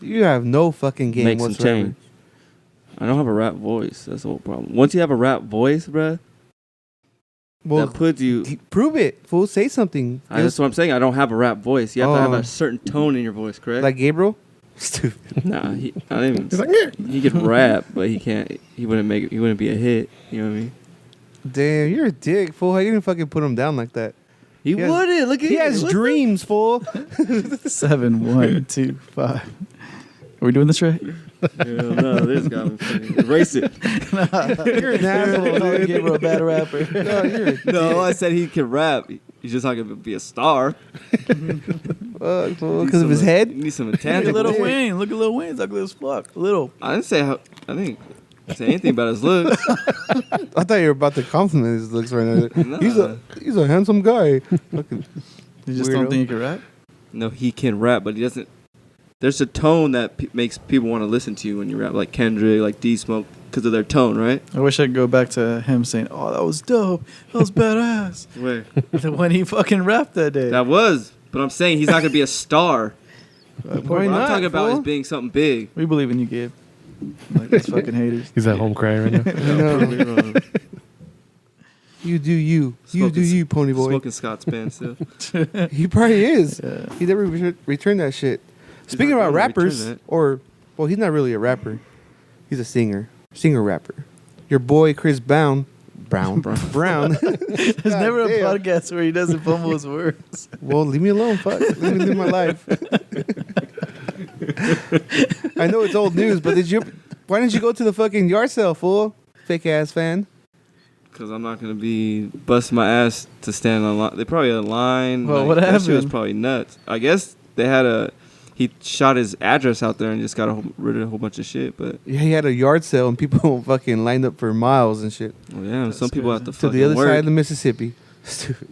You have no fucking game Make some whatsoever. change. I don't have a rap voice. That's the whole problem. Once you have a rap voice, bruh, Well, that puts you. prove it, fool. Say something. That's what I'm saying. I don't have a rap voice. You have to have a certain tone in your voice, correct? Like Gabriel. Stupid. Nah, I didn't even. He could rap, but he can't. He wouldn't make it. He wouldn't be a hit. You know what I mean? Damn, you're a dick, fool. How you gonna fucking put him down like that? He wouldn't. Look at He has dreams, fool. 7, 1, 2, 5. Are we doing this right? Hell no, this guy was fucking erase it. You're an asshole, dude. Gabriel a bad rapper. No, I said he can rap. He's just not gonna be a star. Because of his head. You need some Look at intangible. Lil Wayne. Look at Lil Wayne's ugly as fuck. Little. I didn't say how. I didn't say anything about his looks. I thought you were about to compliment his looks right now. Nah. He's a handsome guy. Fucking You just weirdo. don't think you can rap? No, he can rap, but he doesn't. There's a tone that makes people want to listen to you when you rap, like Kendrick, like D Smoke, because of their tone, right? I wish I could go back to him saying, "Oh, that was dope. That was badass." Where? When he fucking rapped that day. That was. But I'm saying he's not gonna be a star. Why What I'm not, talking about fool? is being something big. We believe in you, Gabe. Like those fucking haters. He's at home crying right now. No. You do you. You do you, pony boy. Smoking Scott's band still. He probably is. Yeah. He never returned that shit. Speaking not about gonna return rappers, that. well, he's not really a rapper. He's a singer-rapper. Your boy Chris Brown. Brown. There's never a podcast where he doesn't fumble his words. Well, leave me alone, fuck. Let me live my life. I know it's old news, but why didn't you go to the fucking yard sale, fool? Fake ass fan. Because I'm not going to be busting my ass to stand on line. They probably had a line. Well, like, what that shit was happened? probably nuts. I guess they had he shot his address out there and just got rid of a whole bunch of shit. But Yeah, he had a yard sale and people fucking lined up for miles and shit. well, yeah, That's some people have to To fucking the other work. side of the Mississippi. Stupid.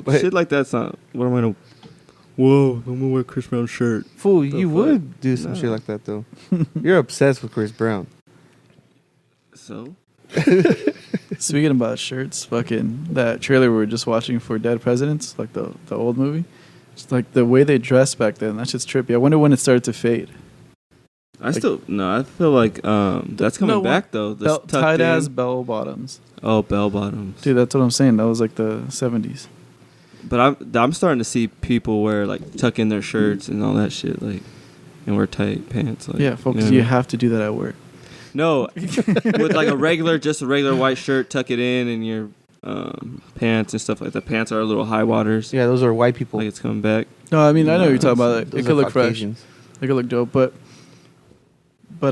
But, Shit like that's not. What am I going to. Whoa, I'm going to wear Chris Brown's shirt. fool, The you fuck? would do some Nah. shit like that, though. You're obsessed with Chris Brown. So? Speaking about shirts, fucking that trailer we were just watching for Dead Presidents, like the old movie. Just like the way they dressed back then, that shit's trippy. I wonder when it started to fade. I feel like that's coming back, though. The tucked Tight in. ass bell bottoms. Oh, bell bottoms. Dude, that's what I'm saying. That was like the 70s. But I'm starting to see people wear like tuck in their shirts and all that shit, like, and wear tight pants. Like, Yeah, folks, know you what I mean? have to do that at work. No, with like a regular white shirt, tuck it in, and your pants and stuff like that. Pants are little high waters. Yeah, those are white people. Like it's coming back. No, I mean, I know what you're talking about. It Those could are look fresh. Caucasians. It could look dope, but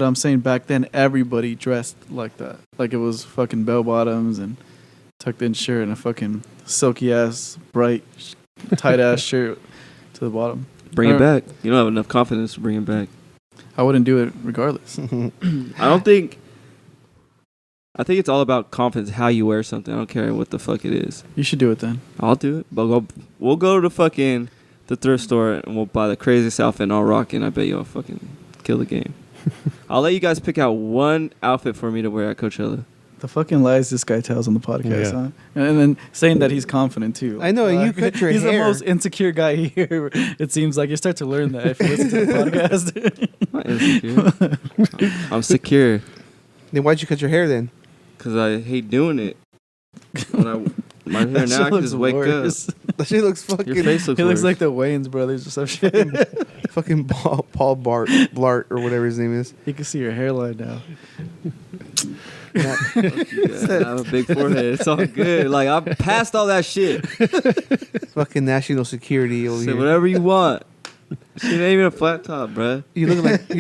I'm saying back then everybody dressed like that. Like it was fucking bell bottoms and tucked in shirt and a fucking silky ass, bright, tight ass shirt to the bottom. Bring it back. You don't have enough confidence to bring it back. I wouldn't do it regardless. I think it's all about confidence, how you wear something. I don't care what the fuck it is. You should do it then. I'll do it. But we'll go to the thrift store and we'll buy the craziest outfit and I'll rock it and I bet you'll fucking kill the game. I'll let you guys pick out one outfit for me to wear at Coachella. The fucking lies this guy tells on the podcast, Yeah. huh? And then saying that he's confident too. I know, you cut your he's hair. the most insecure guy here. It seems like you start to learn that if you listen to the podcast. I'm not insecure. I'm secure Then why'd you cut your hair then? because I hate doing it. My hair That now, shit I can looks just wake worse. That shit looks up. fucking Your face looks He looks worse. like the Wayans brothers or some shit. fucking Paul Blart or whatever his name is. You can see your hairline now. Yeah, I have a big forehead. It's all good. Like, I'm past all that shit. Fucking national security over Say here. whatever you want. Shit ain't even a flat top, bruh. You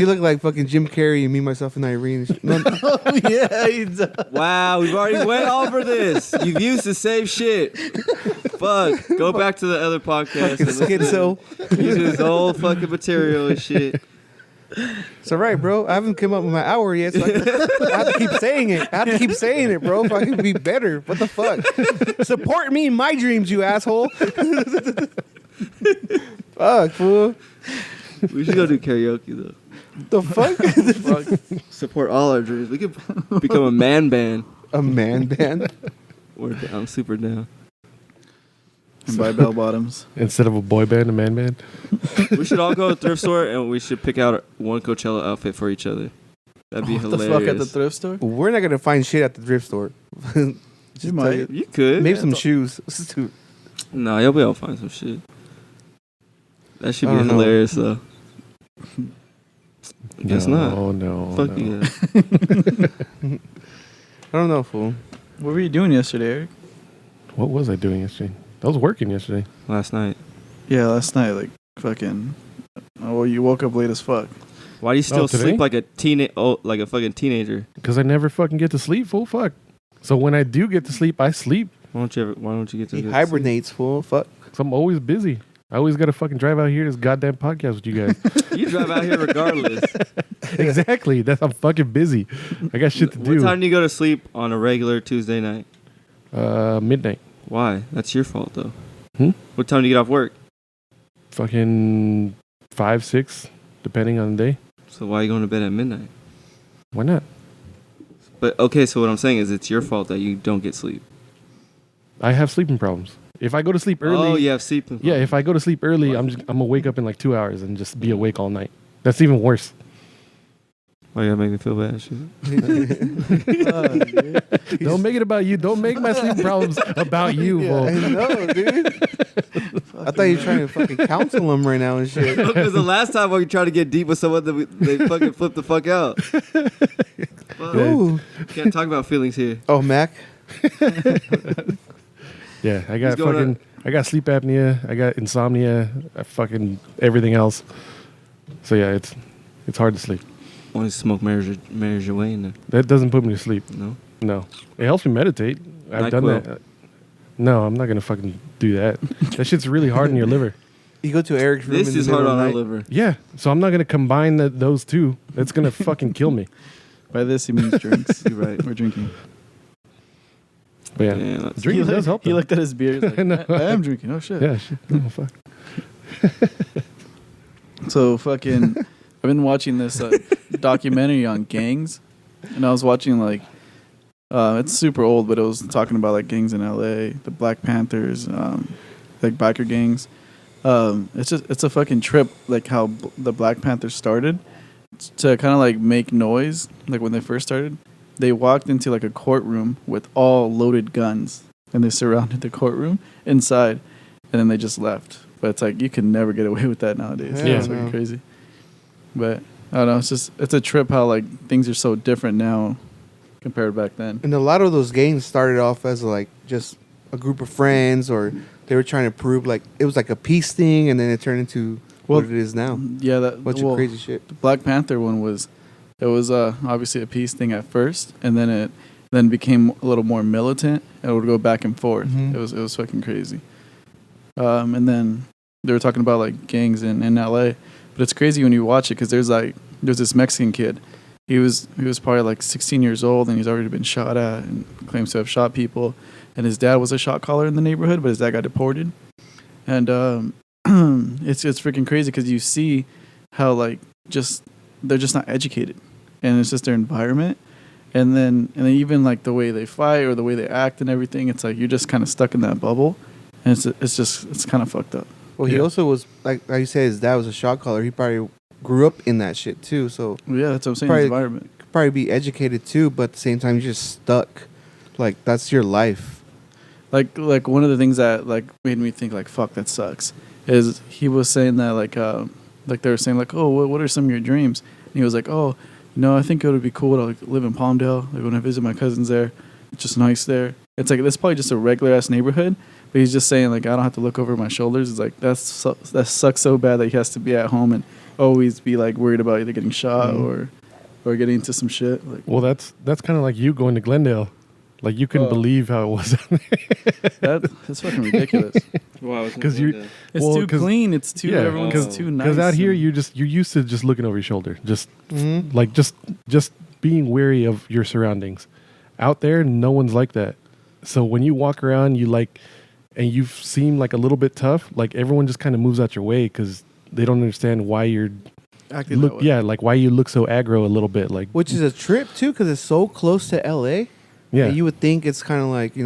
look like fucking Jim Carrey and me, myself, and Irene. No, Oh yeah, he does. Wow, we've already went over this. You've used the same shit. Fuck. Go back to the other podcast. fucking And listen to schizo. use his old fucking material and shit. It's all right, bro. I haven't come up with my hour yet, so I have to keep saying it. I have to keep saying it, bro, if I can be better. What the fuck? Support me in my dreams, you asshole. Fuck, fool. We should go do karaoke, though. The fuck? Support all our dreams. We could become a man band. A man band? I'm super down. and buy bell bottoms. Instead of a boy band, a man band. We should all go to a thrift store and we should pick out one Coachella outfit for each other. That'd be What hilarious. the fuck at the thrift store? We're not gonna find shit at the thrift store. You might. You could. Maybe some shoes. No, you'll be able to find some shit. That should I be don't know. hilarious, though. Guess not. Oh no. Fuck no. yeah. I don't know, fool. What were you doing yesterday, Eric? What was I doing yesterday? I was working yesterday. Last night. Yeah, last night, like fucking. Oh, well, you woke up late as fuck. Why do you still today? sleep like a like a fucking teenager? Because I never fucking get to sleep, fool. Fuck. So when I do get to sleep, I sleep. Why don't you get to He get hibernates, fool. Fuck. So I'm always busy. I always got to fucking drive out here to this goddamn podcast with you guys. sleep? You drive out here regardless. Exactly. I'm fucking busy. I got shit to What do. time do you go to sleep on a regular Tuesday night? Midnight. Why? That's your fault, though. Hmm? What time do you get off work? Fucking 5, 6, depending on the day. So why are you going to bed at midnight? Why not? But okay, so what I'm saying is it's your fault that you don't get sleep. I have sleeping problems. If I go to sleep early, Oh, you have sleep. yeah. If I go to sleep early, I'm gonna wake up in like 2 hours and just be awake all night. That's even worse. Why you gotta make me feel bad? Shit. Don't make it about you. Don't make my sleep problems about you, Yeah, fool. I know, dude. I thought you were trying to fucking counsel him right now and shit. Because the last time when you tried to get deep with someone, they fucking flipped the fuck out. Fuck. Ooh. Can't talk about feelings here. Oh, Mac. Yeah, I got going fucking. I got sleep apnea. I got insomnia. I fucking everything else. So yeah, it's hard to sleep. Only smoke marijuana. That doesn't put me to sleep. No. No, it helps me meditate. I've done NyQuil. that. No, I'm not gonna fucking do that. That shit's really hard on your liver. You go to Eric's room This in the is middle hard of on the our night. liver. Yeah, so I'm not gonna combine those two. That's gonna fucking kill me. By this, he means drinks. You're right. We're drinking. But yeah, Yeah, that's- drinking does help. He though. looked at his beer. He's like, No. I am drinking. Oh, shit. Yeah, shit. Oh fuck. So fucking, I've been watching this documentary on gangs, and I was watching like, it's super old, but it was talking about like gangs in LA, the Black Panthers, like biker gangs. It's a fucking trip, like how the Black Panthers started to kind of like make noise. Like when they first started, they walked into like a courtroom with all loaded guns, and they surrounded the courtroom inside, and then they just left. But it's like you can never get away with that nowadays. Yeah, It's no. fucking crazy. But I don't know. It's a trip how like things are so different now compared back then. And a lot of those gangs started off as like just a group of friends, or they were trying to prove like it was like a peace thing, and then it turned into what it is now. Yeah, that Bunch of crazy shit. The Black Panther one was obviously a peace thing at first, and then it became a little more militant, and it would go back and forth. Mhm. It was fucking crazy. And then they were talking about like gangs in LA, but it's crazy when you watch it because there's this Mexican kid. He was probably like 16 years old, and he's already been shot at and claims to have shot people. And his dad was a shot caller in the neighborhood, but his dad got deported. And it's freaking crazy because you see how like they're just not educated, and it's just their environment. And then even like the way they fight or the way they act and everything, it's like you're just kind of stuck in that bubble, and it's kind of fucked up. Well, he Yeah. also was like you said, his dad was a shot caller. He probably grew up in that shit too. So Yeah, that's what I'm saying. Probably- His environment. could probably be educated too, but at the same time, you're just stuck. Like that's your life. Like one of the things that like made me think like fuck, that sucks is he was saying that like they were saying like, oh, what are some of your dreams? And he was like, oh, I think it would be cool to like live in Palmdale, like when I visit my cousins there. It's just nice there. It's like that's probably just a regular ass neighborhood, but he's just saying like I don't have to look over my shoulders. It's like that sucks so bad that he has to be at home and always be like worried about either getting shot or getting into some shit. Like Well, that's kind of like you going to Glendale. Like you couldn't Oh. believe how it was. that's fucking ridiculous. Wow, 'Cause you- It's Well, too 'cause- clean. It's too yeah, everyone's 'cause- too nice. Because out here, and- you're used to just looking over your shoulder, just Mm-hmm. like just being wary of your surroundings. Out there, no one's like that. So when you walk around, and you seem like a little bit tough. Like everyone just kind of moves out your way because they don't understand why you're acting that way. like why you look so aggro a little bit. Like Which is a trip too, because it's so close to LA. yeah, And you would think it's kind of like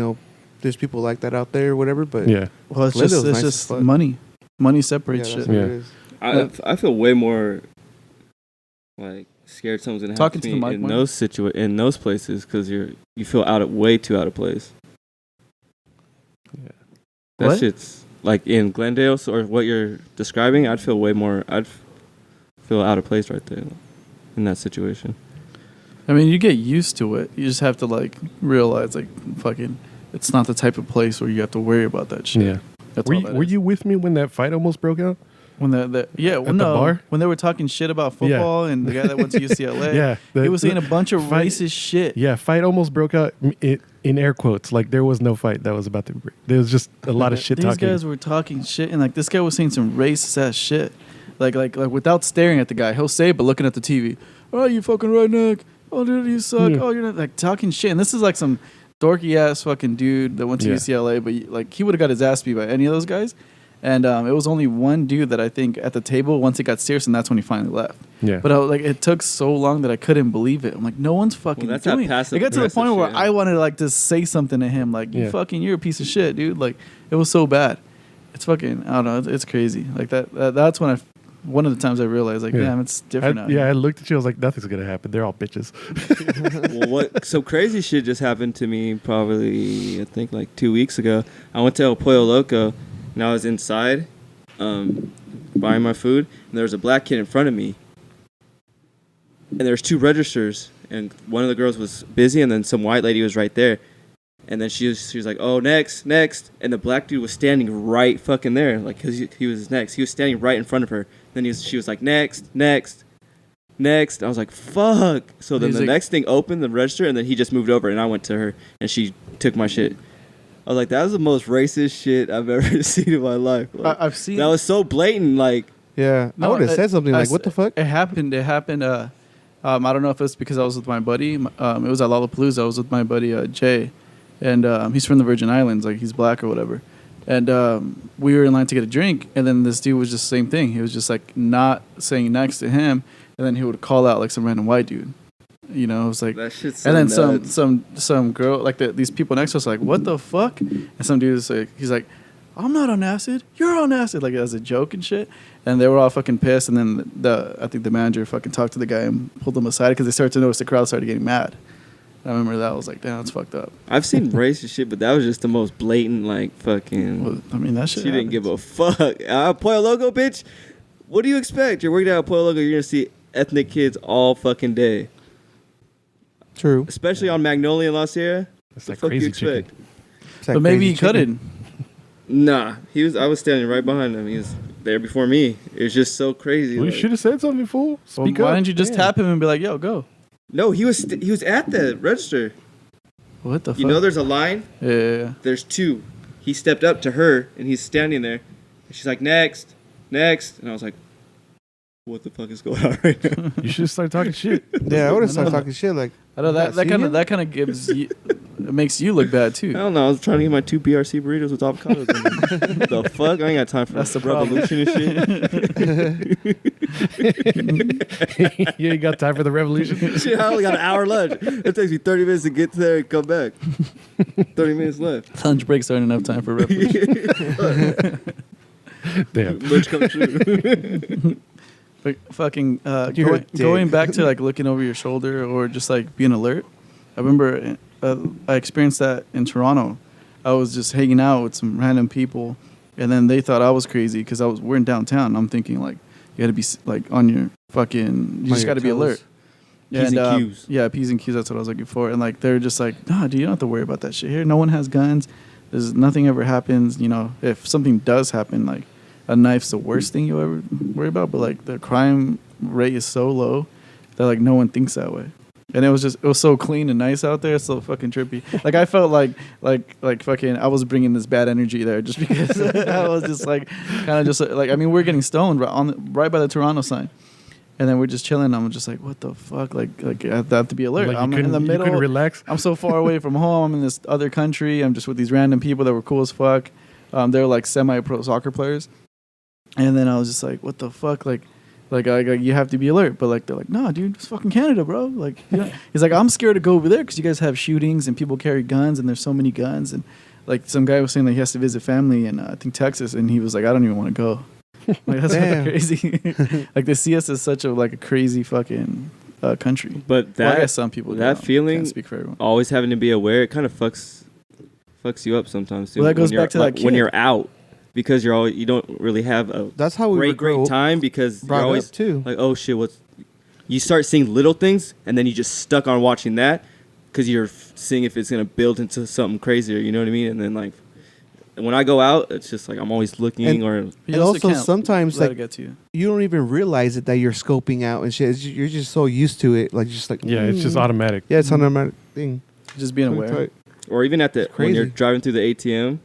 there's people like that out there or whatever. But Yeah. Well, it's Glendale's just nice it's as just fuck. money. Money separates that's shit. what Yeah. it is. I feel way more like scared someone's gonna Talking happen to to the me mic, in Mark. in those places because you feel way too out of place. Yeah. That What? shit's like in Glendale or what you're describing. I'd feel way more. Feel out of place right there in that situation. I mean, you get used to it. You just have to like realize like fucking, it's not the type of place where you have to worry about that shit. Yeah. That's Were all you, that were is. you with me when that fight almost broke out? When well, the no, bar? when they were talking shit about football and the guy that went to UCLA, Yeah. he was saying a bunch of fight- racist shit. Yeah, fight almost broke out in air quotes. Like there was no fight that was about to break. There was just a lot of shit These talking. guys were talking shit, and like this guy was saying some racist ass shit, like without staring at the guy. He'll say it, but looking at the TV. Oh, you fucking redneck. Oh, dude, you suck. Yeah. Oh, you're not like talking shit. And this is like some dorky ass fucking dude that went to Yeah. UCLA, but like he would have got his ass beat by any of those guys. And it was only one dude that I think at the table once it got serious, and that's when he finally left. Yeah. But like it took so long that I couldn't believe it. I'm like, no one's fucking that's that doing it. passive It got to the point aggressive where shit. I wanted to like to say something to him, like, Yeah. you're a piece of shit, dude. Like it was so bad. It's fucking, I don't know, it's crazy. Like that's when one of the times I realized, like, Yeah. damn, it's different out Yeah, here. I looked at you. I was like, nothing's gonna happen. They're all bitches. Well, what some crazy shit just happened to me probably I think like 2 weeks ago. I went to El Pollo Loco and I was inside buying my food and there was a black kid in front of me and there's two registers and one of the girls was busy and then some white lady was right there and then she was like, oh, next, and the black dude was standing right fucking there, like, because he was next. He was standing right in front of her. Then she was like, next. I was like, fuck. So then He's the like- next thing opened the register, and then he just moved over, and I went to her, and she took my shit. I was like, that was the most racist shit I've ever seen in my life. Like, I've seen that was so blatant. Like, Yeah, I would have said something like, "What the fuck?" It happened. I don't know if it's because I was with my buddy. It was at Lollapalooza. I was with my buddy Jay, and he's from the Virgin Islands. Like he's black or whatever. And we were in line to get a drink, and then this dude was just the same thing. He was just like not saying next to him, and then he would call out like some random white dude. You know, it was like, that shit's so and then nuts. some girl like these people next to us like, what the fuck? And some dude is like, he's like, I'm not on acid, you're on acid, like as a joke and shit. And they were all fucking pissed. And then I think the manager fucking talked to the guy and pulled him aside because they started to notice the crowd started getting mad. I remember that. I was like, damn, that's fucked up. I've seen racist shit, but that was just the most blatant, like, fucking... Well, I mean, that shit. She didn't give a fuck. Pollo Loco, bitch. What do you expect? You're working at Pollo Loco. You're gonna see ethnic kids all fucking day, True. especially on Magnolia and La Sierra. That's The like fuck you crazy expect? chicken. It's like But maybe crazy he cut it. chicken. Nah, I was standing right behind him. He was there before me. It was just so crazy. Well, you like- should have said something, fool. Well, Speak why up. didn't you just Damn. tap him and be like, yo, go? No, he was at the register. What the fuck? You know, there's a line. Yeah. There's two. He stepped up to her, and he's standing there. And she's like, next, and I was like, what the fuck is going on right now? You should have started talking shit. Yeah, I would have started No. talking shit like. I know that Yeah, see him? kind of gives you, it makes you look bad I too. don't know. I was trying to get my 2 BRC burritos with avocados in them. The fuck? I ain't got time for That's the problem. revolution and shit. You ain't got time for the revolution. Shit, I only got an hour lunch. It takes me 30 minutes to get there and come back. 30 minutes left. Lunch breaks aren't enough time for revolution. Damn. Lunch come true. But fucking You're a dick. going back to like looking over your shoulder or just like being alert. I remember I experienced that in Toronto. I was just hanging out with some random people, and then they thought I was crazy because we're in downtown. I'm thinking like you got to be like on your fucking. You just got to be alert. P's and Q's. Yeah, P's and Q's. That's what I was looking for. And like they're just like, nah, dude, you don't have to worry about that shit here. No one has guns. There's nothing ever happens. You know, if something does happen, like a knife's the worst thing you'll ever worry about. But like the crime rate is so low that like no one thinks that way. And it was so clean and nice out there. It's so fucking trippy. Like I felt like fucking I was bringing this bad energy there just because I was just like kind of just like I mean we're getting stoned right by the Toronto sign. And then we're just chilling. I'm just like, what the fuck? Like I have to be alert. Like you I'm in couldn't- the you middle. couldn't relax. I'm so far away from home. I'm in this other country. I'm just with these random people that were cool as fuck. They're like semi-pro soccer players. And then I was just like, what the fuck? Like you have to be alert. But like they're like, nah, dude, it's fucking Canada, bro. Like, you know? He's like, I'm scared to go over there because you guys have shootings and people carry guns and there's so many guns and like some guy was saying that he has to visit family in I think Texas, and he was like, I don't even want to go. Like that's Damn. crazy. Like they see us as such a like a crazy fucking country. But Well, I that guess some people do. that feeling, Can't speak for everyone. always having to be aware, it kind of fucks you up sometimes too. Well, that goes when you're- back to that when kid. you're out, because you don't really have a That's how we were great time, because you're brought always up too. like, oh shit, you start seeing little things, and then you just stuck on watching that because you're seeing if it's gonna build into something crazier. You know what I mean? And then like when I go out, it's just like I'm always looking And- or You And also can't sometimes, let like, it get to you. you don't even realize it that you're scoping out and shit. You're just so used to it, like just like Yeah, it's just automatic. Yeah, it's an automatic thing. Just being Pretty aware. tight. or even at the when you're crazy. driving through the ATM,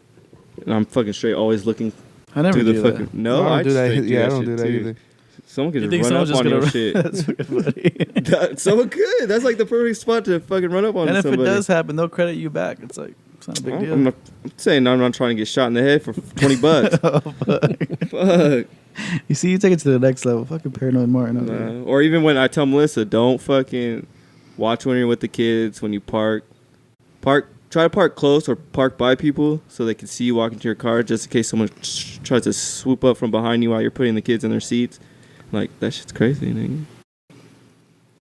and I'm fucking straight always looking I never through the do fucking. that. No, I don't do that. straight Yeah, I don't shit do that too. either. Someone could You just think run up someone's on just your gonna shit. That's fucking funny. Someone could. That's like the perfect spot to fucking run up on And if somebody. it does happen, they'll credit you back. It's like it's not a big deal. I'm saying I'm not trying to get shot in the head for $20. Oh, fuck. Fuck. You see, you take it to the next level. Fucking paranoid Martin. Over there. Nah. Or even when I tell Melissa, don't fucking watch when you're with the kids when you park. Try to park close or park by people so they can see you walk into your car, just in case someone tries to swoop up from behind you while you're putting the kids in their seats. Like, that shit's crazy, nigga.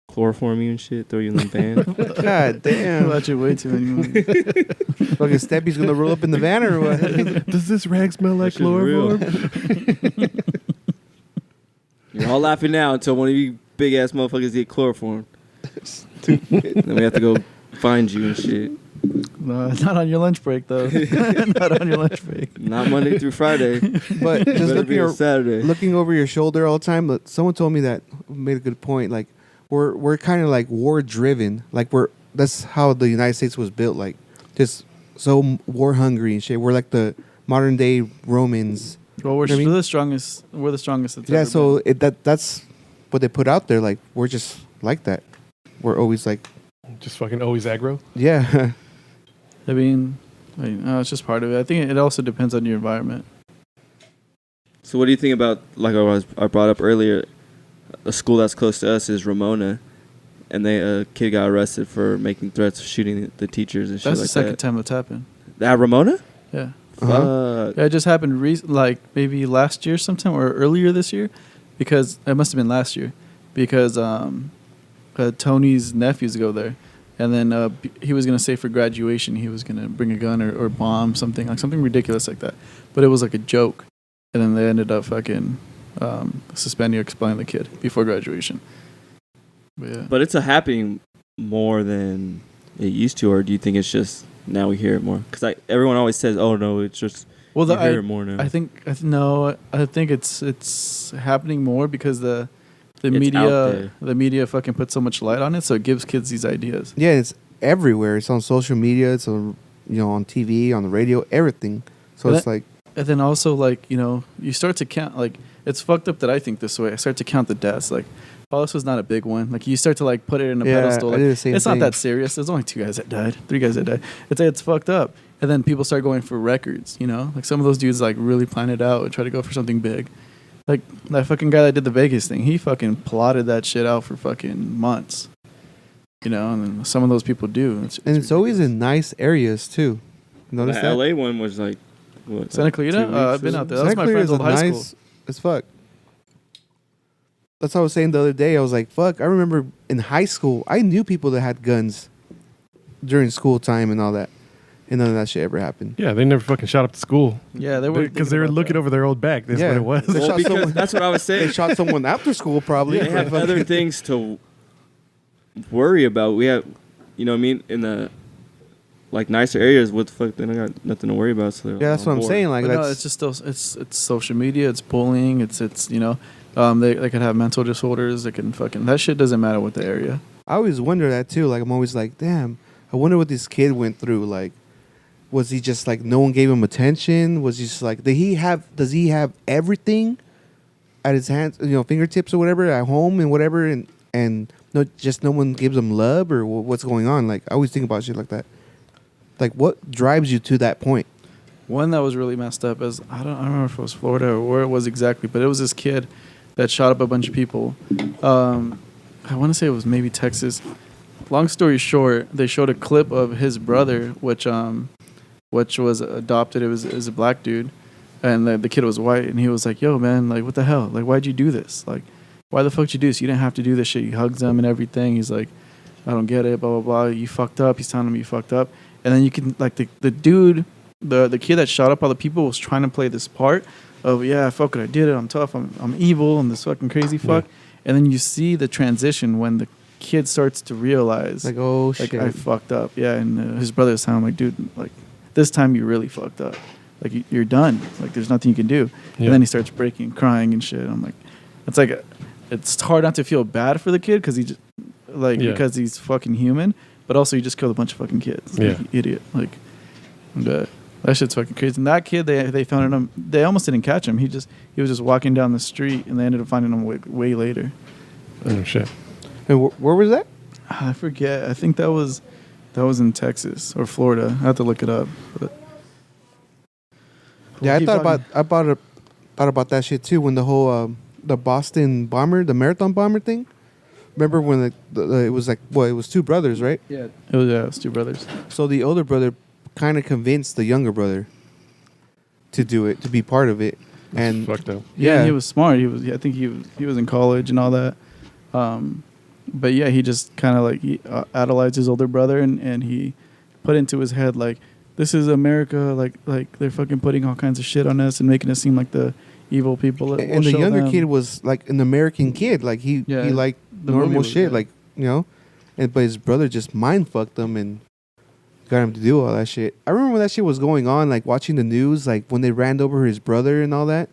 Chloroform you and shit, throw you in the van. God I damn. watch it way too many movies. Fucking Steppy's gonna roll up in the van or what? Does this rag smell like That shit's real. chloroform? You're all laughing now until one of you big ass motherfuckers get chloroformed. Then we have to go find you and shit. No, not on your lunch break though. Not on your lunch break. Not Monday through Friday. But just Better be a Saturday. looking over your shoulder all the time. But someone told me that made a good point. Like we're kind of like war driven. Like that's how the United States was built. Like just so war hungry and shit. We're like the modern day Romans. Well, we're You know what I mean? the strongest. We're the strongest. That's Yeah. ever So been. that's what they put out there. Like we're just like that. We're always like Just fucking always aggro. yeah. I mean, it's just part of it. I think it also depends on your environment. So what do you think about, like I brought up earlier, a school that's close to us is Ramona, and a kid got arrested for making threats of shooting the teachers and shit That's like the second that. time it's happened. At Ramona? Yeah. Fuck. Yeah, it just happened like maybe last year sometime or earlier this year, because it must have been last year, because Tony's nephews go there, and then he was gonna say for graduation he was gonna bring a gun or bomb something, like something ridiculous like that, but it was like a joke, and then they ended up fucking suspending or expelling the kid before graduation. But yeah. But it's happening more than it used to, or do you think it's just now we hear it more? Because everyone always says, "Oh no, it's just Well, you hear it more now." I think it's happening more because the It's out there. media fucking puts so much light on it, so it gives kids these ideas. Yeah, it's everywhere. It's on social media. It's on on TV, on the radio, everything. So But it's like And then also like you start to count, like it's fucked up that I think this way. I start to count the deaths. Like, oh, this was not a big one. Like you start to like put it in a Yeah, pedestal. I Like, did the same it's thing. not that serious. There's only 2 guys that died, 3 guys that died. It's fucked up. And then people start going for records. Like some of those dudes like really plan it out and try to go for something big. Like that fucking guy that did the Vegas thing, he fucking plotted that shit out for fucking months. And then some of those people do. it's always in nice areas too. Notice the that? LA one was like what? Santa like Clarita? 2 weeks I've been ago? out there. That was Santa my Clarita friend's is old high nice school. as fuck. That's what I was saying the other day. I was like, fuck, I remember in high school, I knew people that had guns during school time and all that. And none of that shit ever happened. Yeah, they never fucking shot up the school. Yeah, they were Because they were looking over their old back. That's Yeah. what it was. They Well, shot because someone- that's what I was saying. They shot someone after school probably. They have other things to worry about. We have, you know what I mean, in the like nicer areas. What the fuck? They don't got nothing to worry about. So they're Yeah, that's what on I'm board. saying. Like But that's no, it's just those. It's social media. It's bullying. It's they could have mental disorders. They can fucking that shit doesn't matter what the area. I always wonder that too. Like I'm always like, damn, I wonder what this kid went through. Like, was he just like no one gave him attention? Was he just like does he have everything at his hands, fingertips or whatever at home and whatever, and no one gives him love or what's going on? Like I always think about shit like that. Like what drives you to that point? One that was really messed up is I don't remember if it was Florida or where it was exactly, but it was this kid that shot up a bunch of people. I want to say it was maybe Texas. Long story short, they showed a clip of his brother, which which was adopted. It was a black dude, and the kid was white, and he was like, "Yo, man, like, what the hell? Like, why'd you do this? Like, why the fuck did you do this? You didn't have to do this shit." He hugs them and everything. He's like, "I don't get it, blah blah blah. You fucked up." He's telling him you fucked up, and then you can like the dude, the kid that shot up all the people was trying to play this part of, yeah, fuck it, I did it. I'm tough. I'm evil. I'm this fucking crazy fuck. Yeah. And then you see the transition when the kid starts to realize, like, oh like, shit, I fucked up. Yeah, and his brother's telling him, like, dude, like, this time you really fucked up. Like, you're done. Like, there's nothing you can do. Yeah. And then he starts breaking, crying and shit. I'm like, it's like, it's hard not to feel bad for the kid because he just, like, because he's fucking human, but also he just killed a bunch of fucking kids. Yeah, like, idiot. Like, that shit's fucking crazy. And that kid, they found him. They almost didn't catch him. He was just walking down the street, and they ended up finding him way later. Oh shit! And where was that? I forget. I think that was in Texas or Florida. I have to look it up. But yeah, I thought about that shit too when the whole the Boston bomber, the marathon bomber thing. Remember when it was like, well, it was two brothers, right? Yeah, it was two brothers. So the older brother kind of convinced the younger brother to do it, to be part of it, and fucked up. Yeah, he was smart. I think he was in college and all that. But yeah, he just kind of like idolized his older brother, and he put into his head like, this is America, like they're fucking putting all kinds of shit on us and making us seem like the evil people. And the younger kid was like an American kid, like he liked normal shit, like, you know, but his brother just mind fucked him and got him to do all that shit. I remember when that shit was going on, like watching the news, like when they ran over his brother and all that.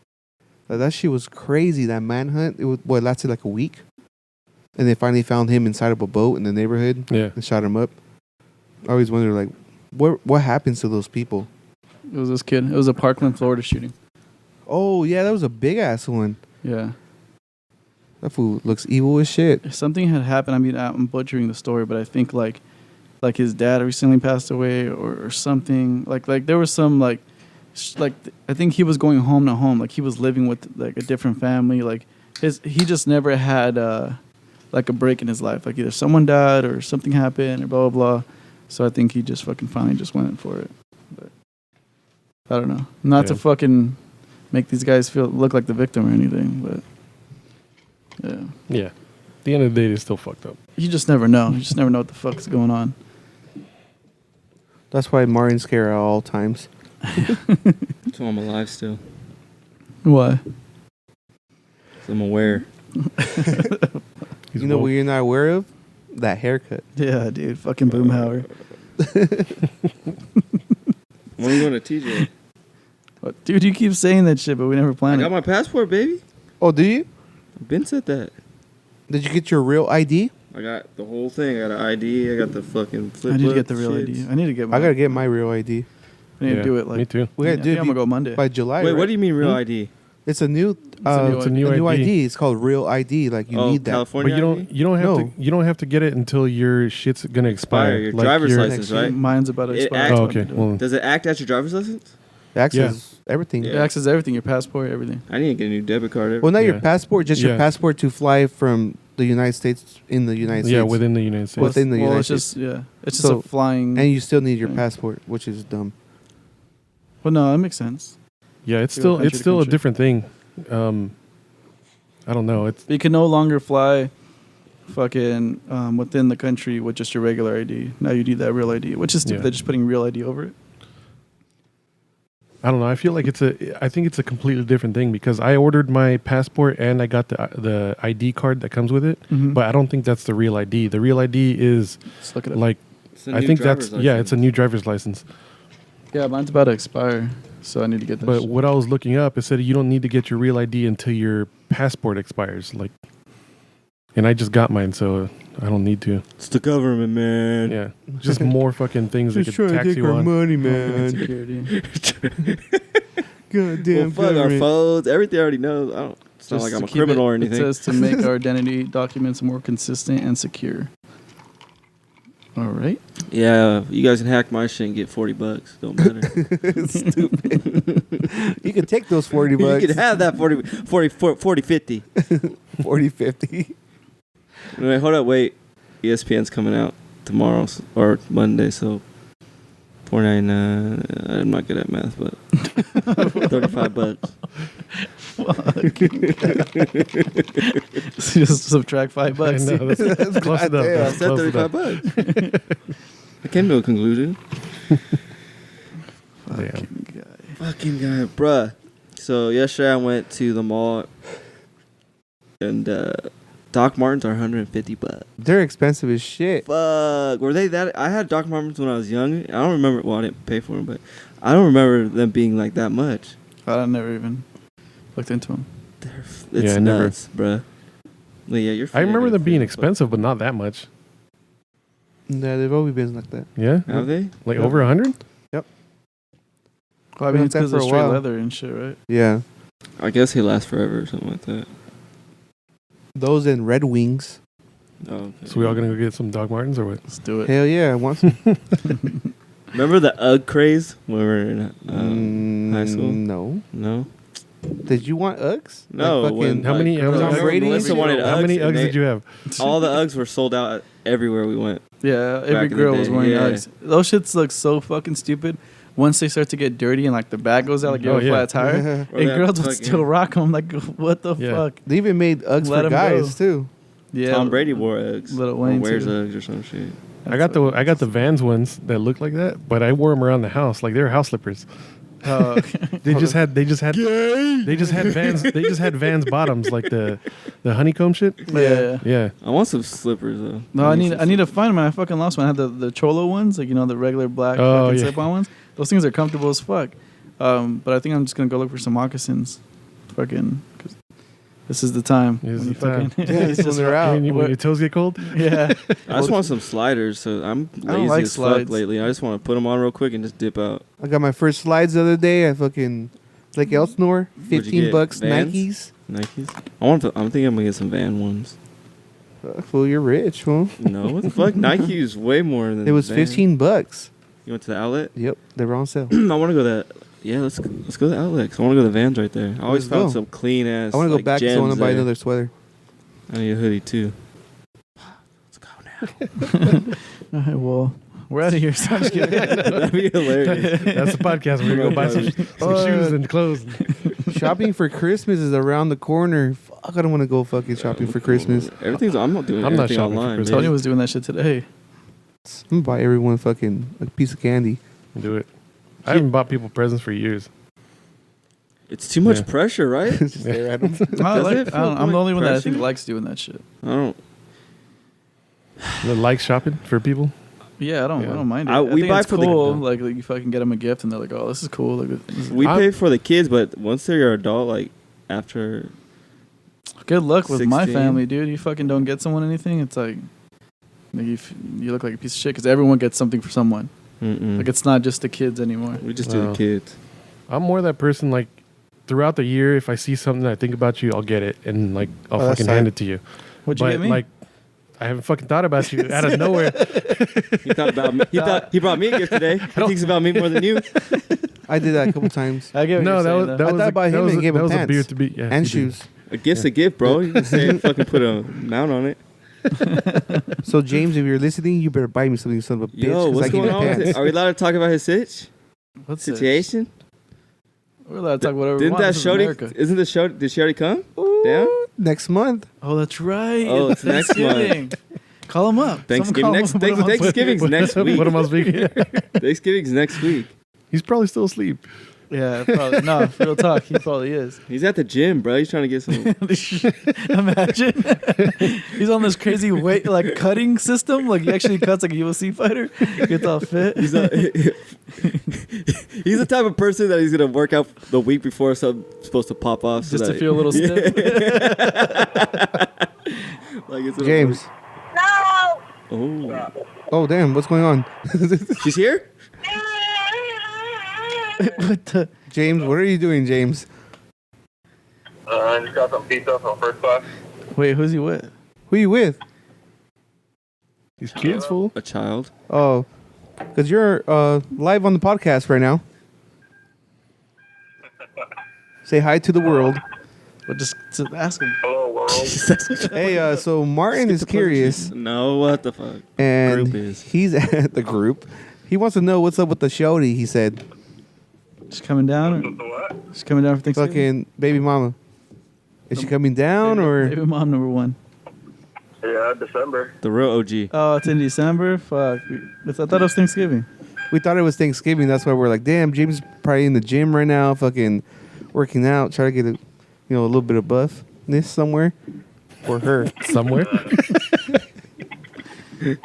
Like, that shit was crazy. That manhunt, it lasted like a week, and they finally found him inside of a boat in the neighborhood. Yeah, and shot him up. I always wonder, like, what happens to those people? It was this kid. It was a Parkland, Florida shooting. Oh yeah, that was a big ass one. Yeah, that fool looks evil as shit. If something had happened, I mean, I'm butchering the story, but I think like his dad recently passed away or something. Like there was some like I think he was going home to home. Like he was living with like a different family. Like he just never had like a break in his life. Like either someone died or something happened or blah blah blah. So I think he just fucking finally just went for it. But I don't know. Not to fucking make these guys look like the victim or anything, but yeah. Yeah. At the end of the day, they're still fucked up. You just never know. You just never know what the fuck's going on. That's why Martin's scared at all times. So I'm alive still. Why? I'm aware. You know what you're not aware of? That haircut. Yeah, dude. Fucking Boomhauer. When are you going to TJ? What? Dude, you keep saying that shit, but we never planned I got my passport, baby. Oh, do you? Ben said that. Did you get your real ID? I got the whole thing. I got an ID. I got the fucking flip. I need to get the real ID. I need to get. I gotta get my real ID. I need to do it like. Me too. We gotta do it. I'm gonna go Monday by July. Wait, right? what do you mean real ID? It's a new. It's a new ID. It's called Real ID. Like you need that. California but you don't have to get it until your shit's gonna expire. Your driver's license, right? Mine's about to expire. Oh, okay. Well, does it act as your driver's license? It accesses everything. It accesses everything. Your passport, everything. I need to get a new debit card. Well, not your passport, just your passport to fly from the United States in the United States. Yeah, within the United States. Within the United States. It's just a flying. And you still need your passport, which is dumb. Well, no, that makes sense. Yeah, it's still a different thing. I don't know. You can no longer fly fucking within the country with just your regular ID. Now you need that real ID, which is stupid. They're just putting real ID over it. I don't know. I feel like I think it's a completely different thing because I ordered my passport and I got the ID card that comes with it, but I don't think that's the real ID. The real ID is like I think that's it's a new driver's license. Yeah, mine's about to expire, so I need to get that. But what I was looking up, it said you don't need to get your real ID until your passport expires. Like, and I just got mine, so I don't need to. It's the government, man. Yeah, just more fucking things they could tax you on. Money, man. Security. Goddamn. Well, fuck our phones. Everything I already knows. It's not like I'm a criminal or anything. It says to make our identity documents more consistent and secure. All right. Yeah, you guys can hack my shit and get $40. Don't matter. Stupid. You can take those $40. You can have that 40 50. 40 50. Wait, hold up, wait. ESPN's coming out tomorrow or Monday, so $4.99. I'm not good at math, but $35. Just subtract $5. I know, that's close enough. Goddamn. I That's said close enough. $35. I came to a conclusion. Fucking guy. Fucking guy, bruh. So yesterday I went to the mall, and Doc Martens are $150. They're expensive as shit. Fuck, were they that? I had Doc Martens when I was young. I don't remember. Well, I didn't pay for them, but I don't remember them being like that much. I never even looked into them. It's Yeah, I never- nuts, bruh. Well, yeah, you're. I remember them being fuck. expensive, but not that much. Yeah, they've always been like that. Yeah, Have they? like Yeah. over 100. Well, I Been mean, like it's that because for of a straight while. leather and shit, right? Yeah, I guess he lasts forever or something like that. those and Red Wings. Oh, okay. So we all gonna go get some Doc Martens or what? Let's do it. Hell yeah, I want some. Remember the UGG craze when we were in high school? No. No. Did you want Uggs? No, Like when, fucking, How many- how girls- many- I remember Brady? Melissa wanted How many and Uggs did you have? All the Uggs were sold out everywhere we went. Yeah, every Back in the girl was day, wearing yeah. Uggs. Those shits look so fucking stupid. Once they start to get dirty and like the bag goes out, like you Oh, have a yeah. flat tire, Or and that girls would fucking- still rock them. Like, what the Yeah. fuck? They even made Uggs Let for 'em guys go. too. Yeah, Tom Brady wore Uggs. Lil Or Wayne, wears too. Uggs or some shit. I got the Vans ones that look like that, but I wore them around the house like they were house slippers. Oh, okay. They just had Vans bottoms like the honeycomb shit. Yeah. Yeah, I want some slippers though. No, I need to find them. I fucking lost one. I had the Cholo ones, like the regular black Oh, fucking yeah. slip-on ones. Those things are comfortable as fuck. But I think I'm just gonna go look for some moccasins. Fucking, 'cause this is the time. This is when you the time. fucking- Yeah, it's when just they're out. when your toes get cold. Yeah. I just want some sliders, so I'm I don't lazy like as slides. fuck lately. I just want to put them on real quick and just dip out. I got my first slides the other day at fucking Lake Elsinore. you 15 get? bucks, Vans? Nikes. Nikes. I'm thinking I'm gonna get some Van ones. Fool, you're rich, fool. No, what the fuck? Nike is way more than. It was Vans. 15 bucks. You went to the outlet? Yep, they were on sale. I want to go to that. Yeah, let's go to the outlet. 'Cause I want to go to the Vans right there. I always Let's found go. some clean ass. I want to go like, back, so I want to gems buy there. another sweater. I need a hoodie too. Let's go now. All right, well, we're out of here. So I'm just kidding. That'd be hilarious. That's the podcast. We're gonna go buy some shoes and clothes. Shopping for Christmas is around the corner. Fuck, I don't want to go fucking shopping for Christmas. Everything's. I'm not doing I'm not anything shopping for online. Christmas. Tony baby. was doing that shit today. I'm gonna buy everyone fucking a piece of candy. Do it. I haven't bought people presents for years. It's too much Yeah. pressure, right? Just stare at them. I Does like. it feel I'm the only one that I think pressure? likes doing that shit. I don't. Like shopping for people. Yeah, I don't mind it. I- I we think buy it's for the- cool. Like you fucking get them a gift and they're like, oh, this is cool. Like, this is- We I'm- pay for the kids, but once they're adult, like after. good luck with my 16. family, dude. You fucking don't get someone anything. It's like you look like a piece of shit because everyone gets something for someone. Mm-mm. Like it's not just the kids anymore. We just do No. the kids. I'm more that person. Like throughout the year, if I see something that I think about you, I'll get it and like I'll Oh, that's fucking hand tight. it to you. What'd you But get me? like, I haven't fucking thought about you out of nowhere. He thought about me. He thought he brought me a gift today. He thinks about me more than you. I did that a couple times. I get what No, you're that saying, was though. that I was thought a, about that him was and a, gave that him was a pants beer to be yeah, and you did. shoes. A gift's a gift, bro. You can say fucking put a amount on it. So James, if you're listening, you better buy me something, you son of a bitch. Yo, 'cause I what's give going you on with pants. it? Are we allowed to talk about his What's this? situation? We're allowed to talk whatever we Didn't want. that This is show? America. Isn't the show? Did she already come? Ooh, Down? next month. Oh, that's right. Oh, it's next month. Thanksgiving. Call him up. Thanksgiving next. Thanksgiving's next week. Put him on speaker. Thanksgiving's next week. He's probably still asleep. Yeah, probably. No, real talk. He probably is. He's at the gym, bro. He's trying to get some. Imagine. He's on this crazy weight, like cutting system. Like he actually cuts like a UFC fighter. Gets all fit. He's the type of person that he's gonna work out the week before something's supposed to pop off, so Just to that- feel a little stiff. Like it's James. Oh, Oh damn, what's going on? she's here. What the? James, what are you doing, James? I just got some pizza from first class. Wait, who's he with? Who you with? These kids, fool. A child. Oh, because you're live on the podcast right now. Say hi to the world. But just to ask him. Hello, world. Hey, so Martin is curious, No, what the fuck? and Group is. he's at the group. He wants to know what's up with the shorty. He said, She's coming down. The what? She's coming down for Thanksgiving. "Fucking baby mama, is she coming down or?" Baby mom number 1. Yeah, December. The real OG. Oh, it's in December. Fuck. I thought it was Thanksgiving. We thought it was Thanksgiving. That's why we're like, damn, James is probably in the gym right now, fucking working out, trying to get a little bit of buffness somewhere for her. Somewhere. He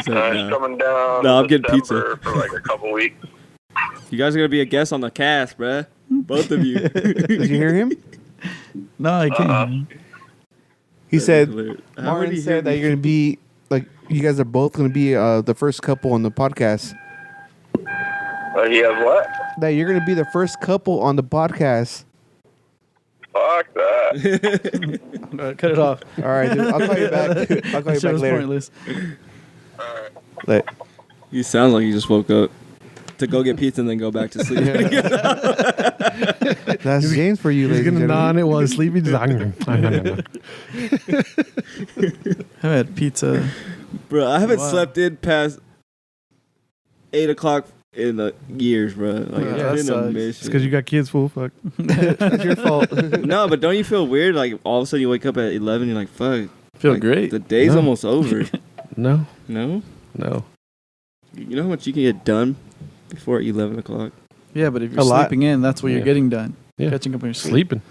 said, She's nah. coming down. No, I'm in getting December pizza. for like a couple weeks. You guys are gonna be a guest on the cast, bruh. Both of you. Did you hear him? No, I can't. He said, How would Martin he hear said that me? you're gonna be like, you guys are both gonna be the first couple on the podcast. He has what? That you're gonna be the first couple on the podcast. Fuck that. All right, cut it off. All right, dude, I'll call you back. I'll call you Shit back was later. pointless. Like, You sound like you just woke up to go get pizza and then go back to sleep. that's James for you, He's ladies and gonna gnaw on gentlemen. it while he's sleeping. Just, I had pizza. Bro, I haven't Wow. slept in past 8 o'clock in the years, bro. Like, Yeah, that it's been a sucks. it's mission. because you got kids, fool. Fuck. It's your fault. No, but don't you feel weird? Like, all of a sudden you wake up at 11, you're like, fuck. Feel like, great. The day's No. almost over. No, No? no. You know how much you can get done before 11 o'clock? Yeah, but if you're A lot. sleeping in, that's what Yeah. you're getting done. Yeah. Catching up on your sleep. Sleeping,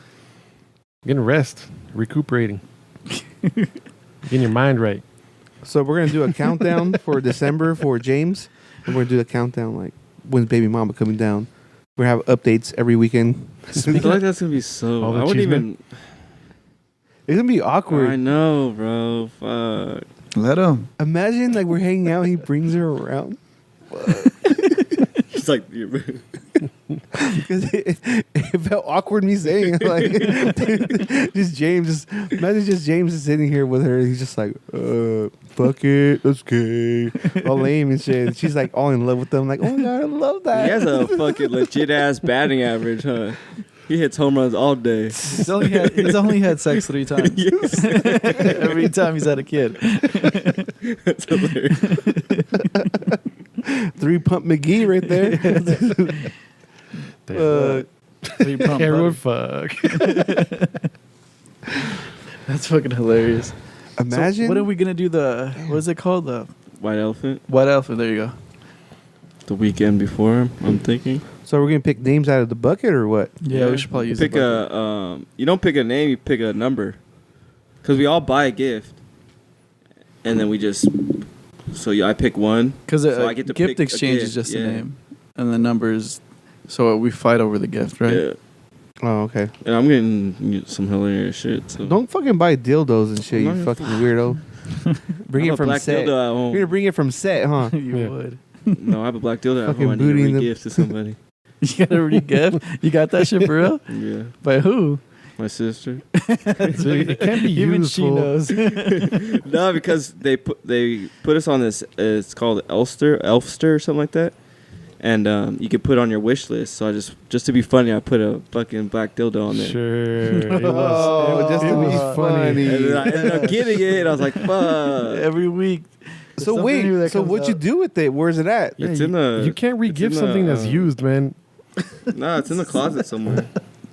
getting rest, recuperating, getting your mind right. So we're gonna do a countdown for December for James, and we're gonna do the countdown like when's baby mama coming down. We have updates every weekend. I feel like that's going to be so... All the I wouldn't cheese even... It's gonna be awkward. I know, bro. Fuck. Let him. Imagine like we're hanging out, he brings her around. It's like... Because it felt awkward me saying it. Like just James, imagine just James is sitting here with her. He's just like, fuck it, that's gay, all lame and shit. And she's like all in love with them. Like, oh my god, I love that. He has a fucking legit ass batting average, huh? He hits home runs all day. He's only had sex 3 times. Every time he's had a kid. That's hilarious. 3-pump McGee right there. Three pump Everyone, butter. fuck. That's fucking hilarious. Imagine. So what are we gonna do? What is it called? The White elephant. white elephant. There you go. The weekend before him, I'm thinking. So we're gonna pick names out of the bucket or what? Yeah, we should probably use pick the bucket. you don't pick a name, you pick a number. Because we all buy a gift. And then we just... So yeah, I pick one. Because so I get to gift pick a exchange gift, is just yeah. a name, and the numbers. So we fight over the gift, right? Yeah. Oh, okay. And I'm getting some hilarious shit. So. Don't fucking buy dildos and shit, I'm you not fucking weirdo. Bring I have it a from black set. dildo at You're home. gonna bring it from set, huh? You Yeah. would. No, I have a black dildo at Fucking home. I need to booty in the- re-gift to somebody. You got a re-gift? You got that shit for real? Yeah. By who? My sister. It can't be Even she useful. knows. No, because they put us on this. It's called Elfster or something like that, and you can put it on your wish list. So I just to be funny, I put a fucking black dildo on there. Sure. It was, Oh, just to it be was funny. And then I ended up getting it, and I was like, "Fuck!" Every week. So Something wait, new that so comes what'd you out. do with it? Where's it at? It's in the. You can't it's re-gift in something the, that's used, man. No, it's in the closet somewhere.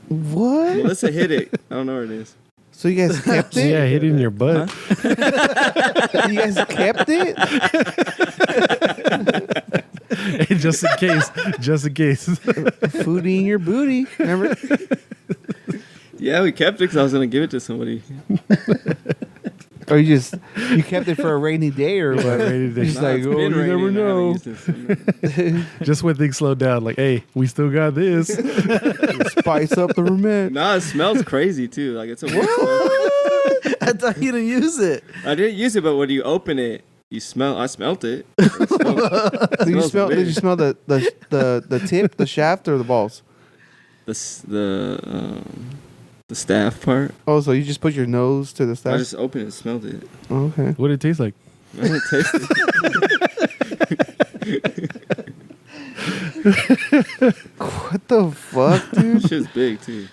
What? Melissa hit it. I don't know where it is. So you guys kept it? Yeah, hit it in your butt. You guys kept it? Hey, just in case. Just in case. Foodie in your booty. Remember? Yeah, we kept it because I was gonna give it to somebody. Or you kept it for a rainy day or what? rainy day. You're just Nah, like, it's oh, been you raining, never I haven't know. used it. Just when things slow down, like, hey, we still got this. Spice up the room. Nah, it smells crazy too. Like it's a weird smell. I thought you didn't use it. I didn't use it, but when you open it, you smell. I smelt it. It smells- Did you smells smell? Did weird. you smell the tip, the shaft, or the balls? the staff part. Oh, so you just put your nose to the I staff? just opened it and smelled it. Oh, okay. What did it taste like? I didn't taste it. What the fuck, dude? Shit's big too.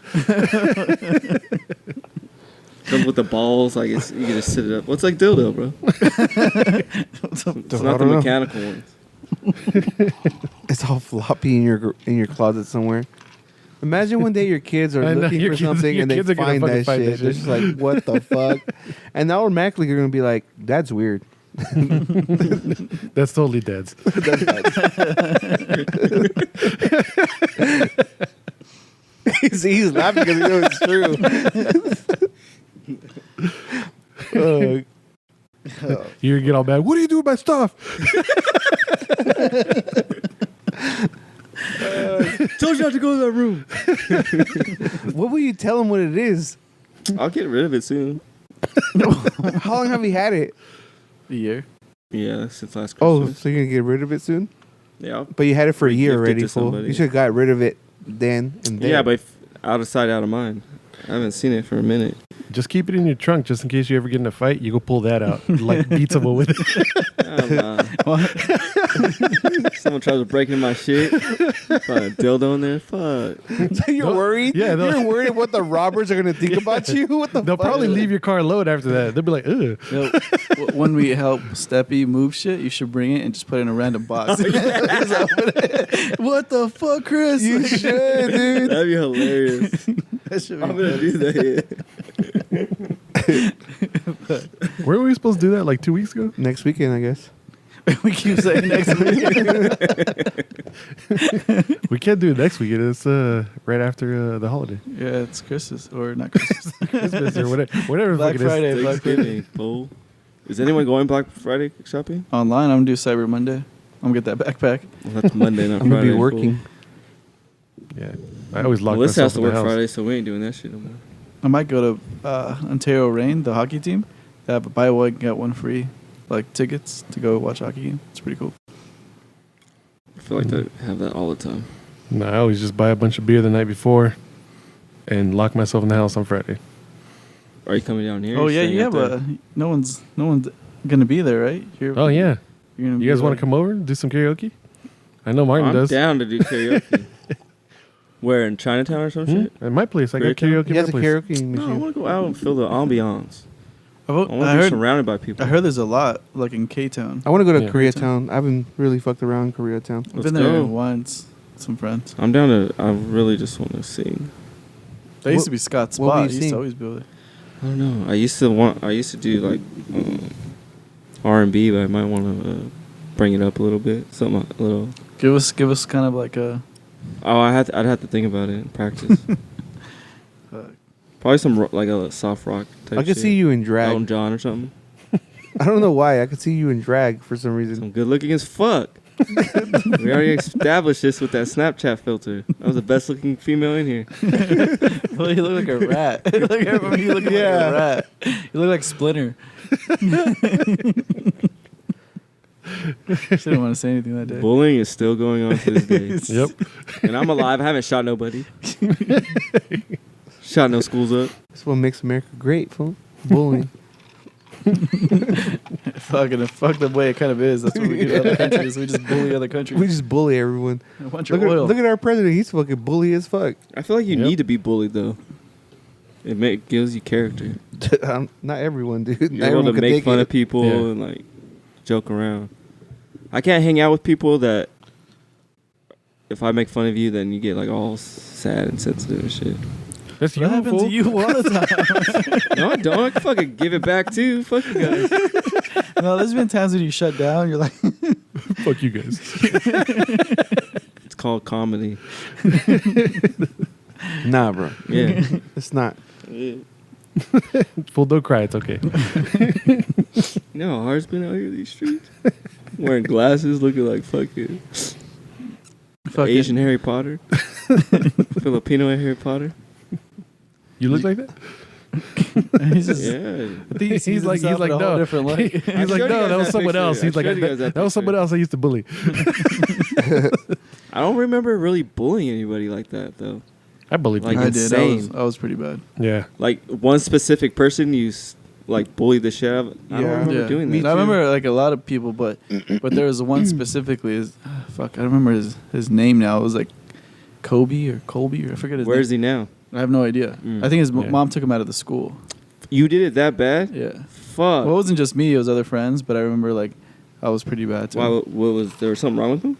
Comes with the balls, like you can just sit it up. What's like dildo, bro? It's I not the don't know. mechanical ones. It's all floppy in your closet somewhere. Imagine one day your kids are I know, looking your for kids- something your and they kids are gonna find fucking that find that shit. They're shit. just like, what the fuck? And automatically you're gonna be like, that's weird. That's totally Dad's. He's laughing because he knows it's true. You get all mad. What do you do with my stuff? Told you not to go to that room. What will you tell him what it is? I'll get rid of it soon. How long have you had it? A year. Yeah, since last Oh, Christmas. so you're gonna get rid of it soon? Yeah. But you had it for a year Gift it already, to fool. somebody. You should have got rid of it then and there. Yeah, but out of sight, out of mind. I haven't seen it for a minute. Just keep it in your trunk just in case you ever get in a fight. You go pull that out. Like beat someone with it. Someone tries to break into my shit. Find a dildo in there. Fuck. So you're worried? Yeah, You're worried what the robbers are gonna think about you? What the They'll fuck? probably leave your car alone after that. They'll be like, ugh. Yo, when we help Steppy move shit, you should bring it and just put it in a random box. What the fuck, Chris? You should, dude. That'd be hilarious. That should I'm be gonna do that. Where were we supposed to do that? Like 2 weeks ago? Next weekend, I guess. We keep saying next week. We can't do it next week. It's right after the holiday. Yeah, it's Christmas or not Christmas. Christmas or whatever Black fucking Friday. is. Black Friday. Thanksgiving, fool. Is anyone going Black Friday shopping? Online, I'm gonna do Cyber Monday. I'm gonna get that backpack. Well, that's Monday, not I'm Friday. gonna be working. Yeah. I always lock Melissa myself has to in the work house. Friday, so we ain't doing that shit no more. I might go to Ontario Reign, the hockey team. They have a buy one get one free, like tickets to go watch hockey game. It's pretty cool. I feel like they have that all the time. No, I always just buy a bunch of beer the night before and lock myself in the house on Friday. Are you coming down here? Oh Or yeah, staying you out have there? no one's gonna be there, right? Oh, yeah. You're gonna You guys want to come over and do some karaoke? I know Martin I'm does. down to do karaoke. Where, in Chinatown or some shit? At my place. I got Koreatown? karaoke He at has my a place. karaoke No, I machine. want to go out and feel the ambiance. I I want to be heard. surrounded by people. I heard there's a lot like in K-Town. I want to go to Yeah. Koreatown. I haven't really fucked around in Koreatown. I've Let's been there go. once. With some friends. I'm down to. I really just want to sing. That used What- to be Scott's what will spot. you He used to sing? always be there. I don't know. I used to do like R&B, but I might want to bring it up a little bit. Something a little. Give us kind of like a. Oh, I'd have to think about it and practice. Probably some like a soft rock type. I could see you in drag. Elton John or something. I don't know why. I could see you in drag for some reason. I'm good looking as fuck. We already established this with that Snapchat filter. I was the best looking female in here. Well, you look like a rat. You look like a rat. You look like Splinter. She didn't want to say anything that day. Bullying is still going on to this day. Yep. And I'm alive. I haven't shot nobody. Shot no schools up. That's what makes America great, fool. Bullying. Fuck the way it kind of is. That's what we do to other countries. We just bully other countries. We just bully everyone. Want your Look at, oil. look at our president. He's fucking bully as fuck. I feel like you Yep. need to be bullied though. It gives you character. Not everyone, dude. You're Not able everyone to can make take fun it. of people Yeah. and like joke around. I can't hang out with people that if I make fun of you, then you get like all sad and sensitive and shit. That's What you, happens fool. to you all the time? No, I don't. I can fucking give it back too. Fuck you guys. No, there's been times when you shut down. You're like, Fuck you guys. It's called comedy. Nah, bro. Yeah. It's not. Fool, don't cry. It's okay. You know how hard it's been out here these streets? Wearing glasses, looking like fucking Asian Harry Potter. Filipino Harry Potter. You look like that? He's just, Yeah. I think he sees He's like himself in a whole no. different light. He's I like, showed you no, guys that was that someone picture. else. I He's like, showed you guys that that was someone picture. else I used to bully. I don't remember really bullying anybody like that though. I bullied Like people. I did. insane. I was pretty bad. Yeah. Like one specific person you like bullied the shit out of. I don't Yeah. remember doing Me that. I too. remember like a lot of people, but there was one specifically. Fuck, I don't remember his name now. It was like Kobe or Colby or I forget his Where name. is he now? I have no idea. Mm. I think his Yeah. mom took him out of the school. You did it that bad? Yeah. Fuck. Well, it wasn't just me; it was other friends. But I remember like I was pretty bad too. Why? What was there? Was something wrong with him?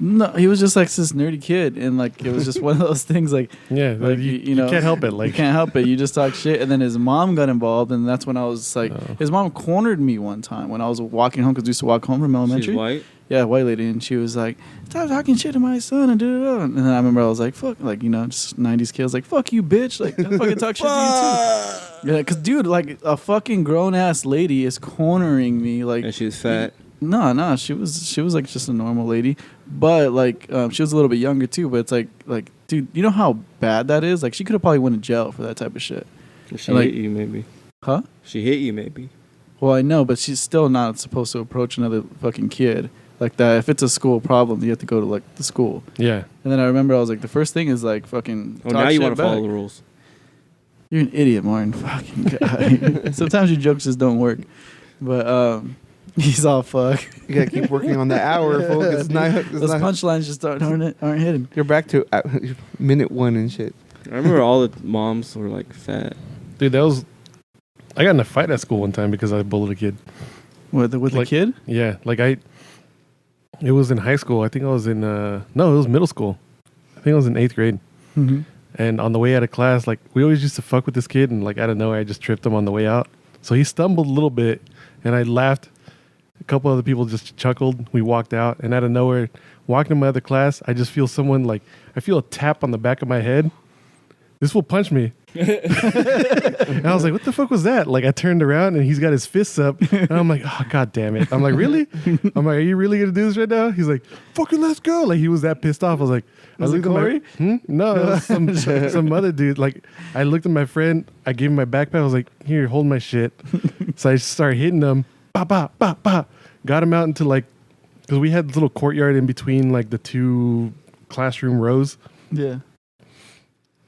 No, he was just like this nerdy kid, and like it was just one of those things. Like Yeah, like you know, can't help it. Like you can't help it. You just talk shit, and then his mom got involved, and that's when I was like, his mom cornered me one time when I was walking home because we used to walk home from elementary. She's white. Yeah, white lady, and she was like, "Stop talking shit to my son," and da-da-da. And then I remember I was like, "Fuck," like you know, just '90s kids, like "fuck you, bitch," like I fucking talk shit to you too. Yeah, cause dude, like a fucking grown ass lady is cornering me, like. And she was fat. No, she was like just a normal lady, but like she was a little bit younger too. But it's like dude, you know how bad that is? Like she could have probably went to jail for that type of shit. She like, hit you, maybe. Huh? She hit you, maybe. Well, I know, but she's still not supposed to approach another fucking kid like that. If it's a school problem, you have to go to like the school. yeah, And then I remember I was like, the first thing is like fucking. Oh, talk now you shit want to follow back. the rules. You're an idiot, Martin. Fucking guy. Sometimes your jokes just don't work. But he's all fuck. You gotta keep working on the hour, folks. It's not. Those punchlines just aren't hitting. You're back to minute 1 and shit. I remember all the moms were like fat. dude, that was. I got in a fight at school one time because I bullied a kid. With the Like- kid? Yeah, like it was in high school. I think I was in no, it was middle school. I think I was in 8th grade. Mm-hmm. And on the way out of class, like we always used to fuck with this kid, and like out of nowhere, I just tripped him on the way out. So he stumbled a little bit, and I laughed. A couple other people just chuckled. We walked out, and out of nowhere, walking to my other class, I just feel someone like I feel a tap on the back of my head. This will punch me. And I was like, what the fuck was that? Like I turned around and he's got his fists up, and I'm like, oh god damn it. I'm like, really? I'm like, are you really gonna do this right now? He's like, fucking let's go. Like he was that pissed off. I was like, Was it Corey? No, it was some other dude. Like I looked at my friend, I gave him my backpack, I was like, here, hold my shit. So I started hitting him. Bah, bah, bah, bah. Got him out into like, because we had this little courtyard in between like the 2 classroom rows. Yeah.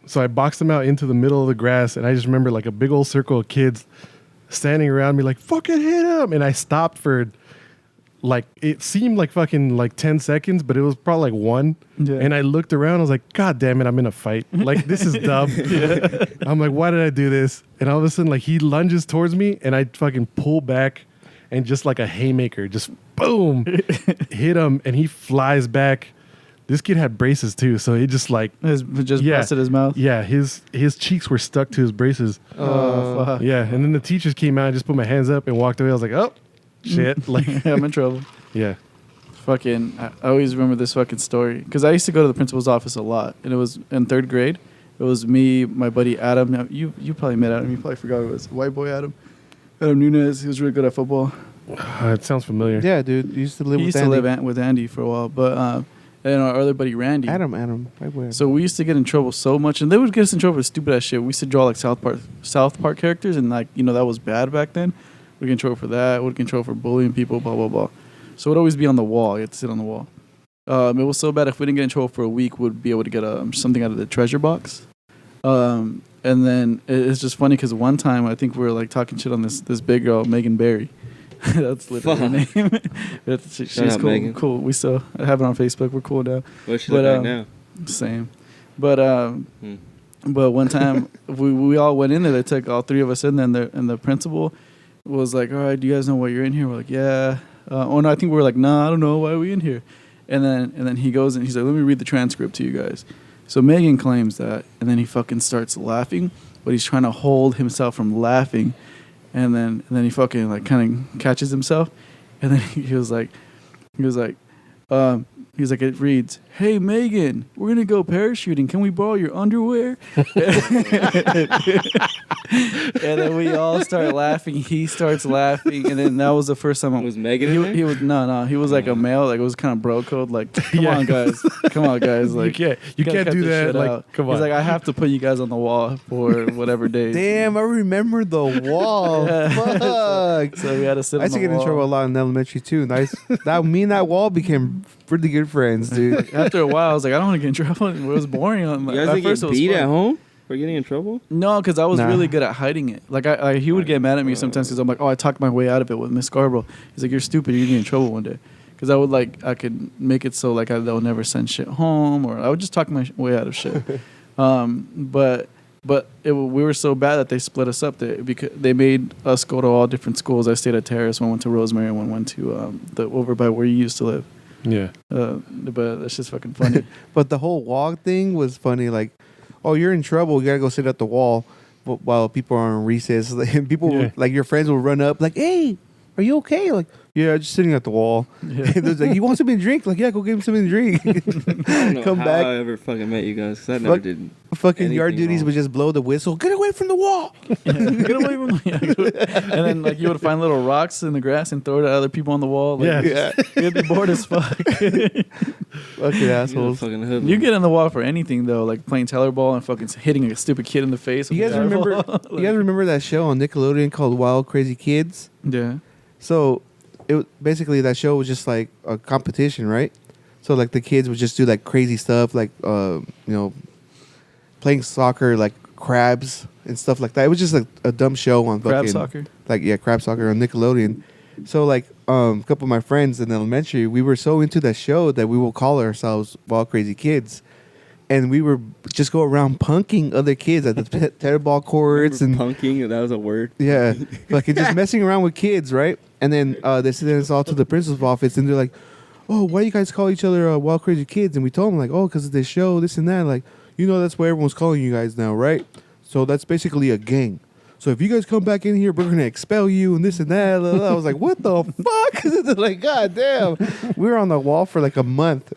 So I boxed him out into the middle of the grass, and I just remember like a big old circle of kids standing around me like, fucking hit him. And I stopped for like, it seemed like fucking like 10 seconds, but it was probably like 1. Yeah. And I looked around, I was like, god damn it, I'm in a fight. Like, this is dumb. I'm like, why did I do this? And all of a sudden, like, he lunges towards me, and I fucking pull back, and just like a haymaker, just boom, hit him, and he flies back. This kid had braces too, so he just like Busted his mouth. Yeah, his cheeks were stuck to his braces. Oh, fuck. Yeah, and then the teachers came out. I just put my hands up and walked away. I was like, oh shit, like I'm in trouble. yeah, Fucking, I always remember this fucking story because I used to go to the principal's office a lot, and it was in 3rd grade. It was me, my buddy Adam. Now you probably met Adam. You probably forgot who it was. White boy Adam Nunez. He was really good at football. it sounds familiar. Yeah, dude. You used to live He with used to Andy. live with Andy for a while, but and our other buddy Randy. Adam. Right where? So we used to get in trouble so much, and they would get us in trouble for stupid ass shit. We used to draw like South Park characters, and like that was bad back then. We'd get in trouble for that. We'd get in trouble for bullying people. Blah blah blah. So it'd always be on the wall. You had to sit on the wall. It was so bad if we didn't get in trouble for a week, we'd be able to get something out of the treasure box. And then it's just funny because one time I think we were like talking shit on this big girl, Megan Barry. That's literally her name. She's Shout out cool. Megan. Cool. We still have it on Facebook. We're cool now. What's she But, look like now? Same. But but one time we all went in there. They took all 3 of us in there, and the principal was like, "All right, do you guys know why you're in here?" We're like, "Yeah." Oh no, I think we were like, "Nah, I don't know. Why are we in here?" And then he goes and he's like, "Let me read the transcript to you guys." So Megan claims that, and then he fucking starts laughing, but he's trying to hold himself from laughing, and then he fucking like kind of catches himself, and then he was like, it reads, "Hey Megan, we're gonna go parachuting. Can we borrow your underwear?" And then we all start laughing. He starts laughing, and then that was the first time. Was Megan in there? He was no. He was like a male. Like it was kind of bro code. Like, come on guys, Like you gotta can't cut do this that. shit Like, out. come on. He's like, I have to put you guys on the wall for whatever days. Damn, I remember the wall. Fuck. So we had to sit. I used to on the get in wall. trouble a lot in elementary too. Nice. Me and that wall became pretty good friends, dude. After a while, I was like, I don't want to get in trouble. It was boring. You guys At didn't first, get it was beat fun. at home for getting in trouble? No, because I was Nah. really good at hiding it. Like he would get mad at me sometimes because I'm like, oh, I talked my way out of it with Miss Scarborough. He's like, you're stupid. You're gonna get in trouble one day. Because I could make it so like they'll never send shit home, or I would just talk my way out of shit. But But we were so bad that they split us up. Because they made us go to all different schools. I stayed at Terrace. One went to Rosemary, and one went to the over by where you used to live. Yeah. But that's just fucking funny. But the whole walk thing was funny. Like, oh, you're in trouble. You gotta go sit at the wall while people are on recess. And people, like your friends, will run up, like, "Hey, are you okay?" Like, "Yeah, just sitting at the wall." Yeah. And there's like, "You want something to drink?" Like, "Yeah, go get him something to drink." I don't know Come how back. I ever fucking met you guys, 'cause I never Fuck- did. Fucking yard anything duties wrong. would just blow the whistle. Get away from the wall. Get away from me. And then like you would find little rocks in the grass and throw it at other people on the wall. Like, Yeah. You'd be bored as fuck. Fucking You're a assholes. fucking hoodlum. You get in the wall for anything though, like playing tetherball and fucking hitting a stupid kid in the face. with You guys a remember? tetherball. You guys remember that show on Nickelodeon called Wild Crazy Kids? Yeah. So, basically that show was just like a competition, right? So like the kids would just do like crazy stuff, like playing soccer, like crabs and stuff like that. It was just like a dumb show on Crab fucking, soccer. like crab soccer on Nickelodeon. So like a couple of my friends in elementary, we were so into that show that we will call ourselves Wild Crazy Kids. And we were just go around punking other kids at the tetherball courts and punking. That was a word. yeah, like just messing around with kids, right? And then they sent us all to the principal's office, and they're like, "Oh, why you guys call each other Wild Crazy Kids?" And we told them like, "Oh, because of this show, this and that." Like, that's what everyone's calling you guys now, right? So that's basically a gang. So if you guys come back in here, we're gonna expel you and this and that. I was like, "What the fuck?" Like, God damn, we were on the wall for like a month.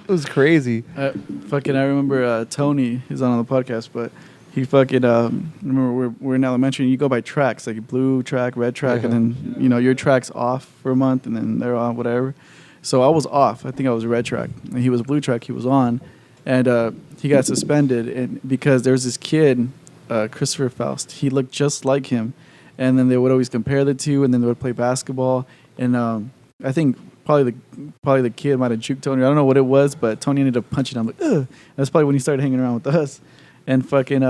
It was crazy. I remember Tony, he's on the podcast, but he fucking, remember we're in elementary and you go by tracks, like blue track, red track, and then, your track's off for a month and then they're on whatever. So I was off. I think I was red track. And he was blue track, he was on. And he got suspended because there was this kid, Christopher Faust. He looked just like him. And then they would always compare the two, and then they would play basketball. And I think probably the kid might have juked Tony. I don't know what it was, but Tony ended up punching him. Like, ugh. That's probably when he started hanging around with us. And fucking,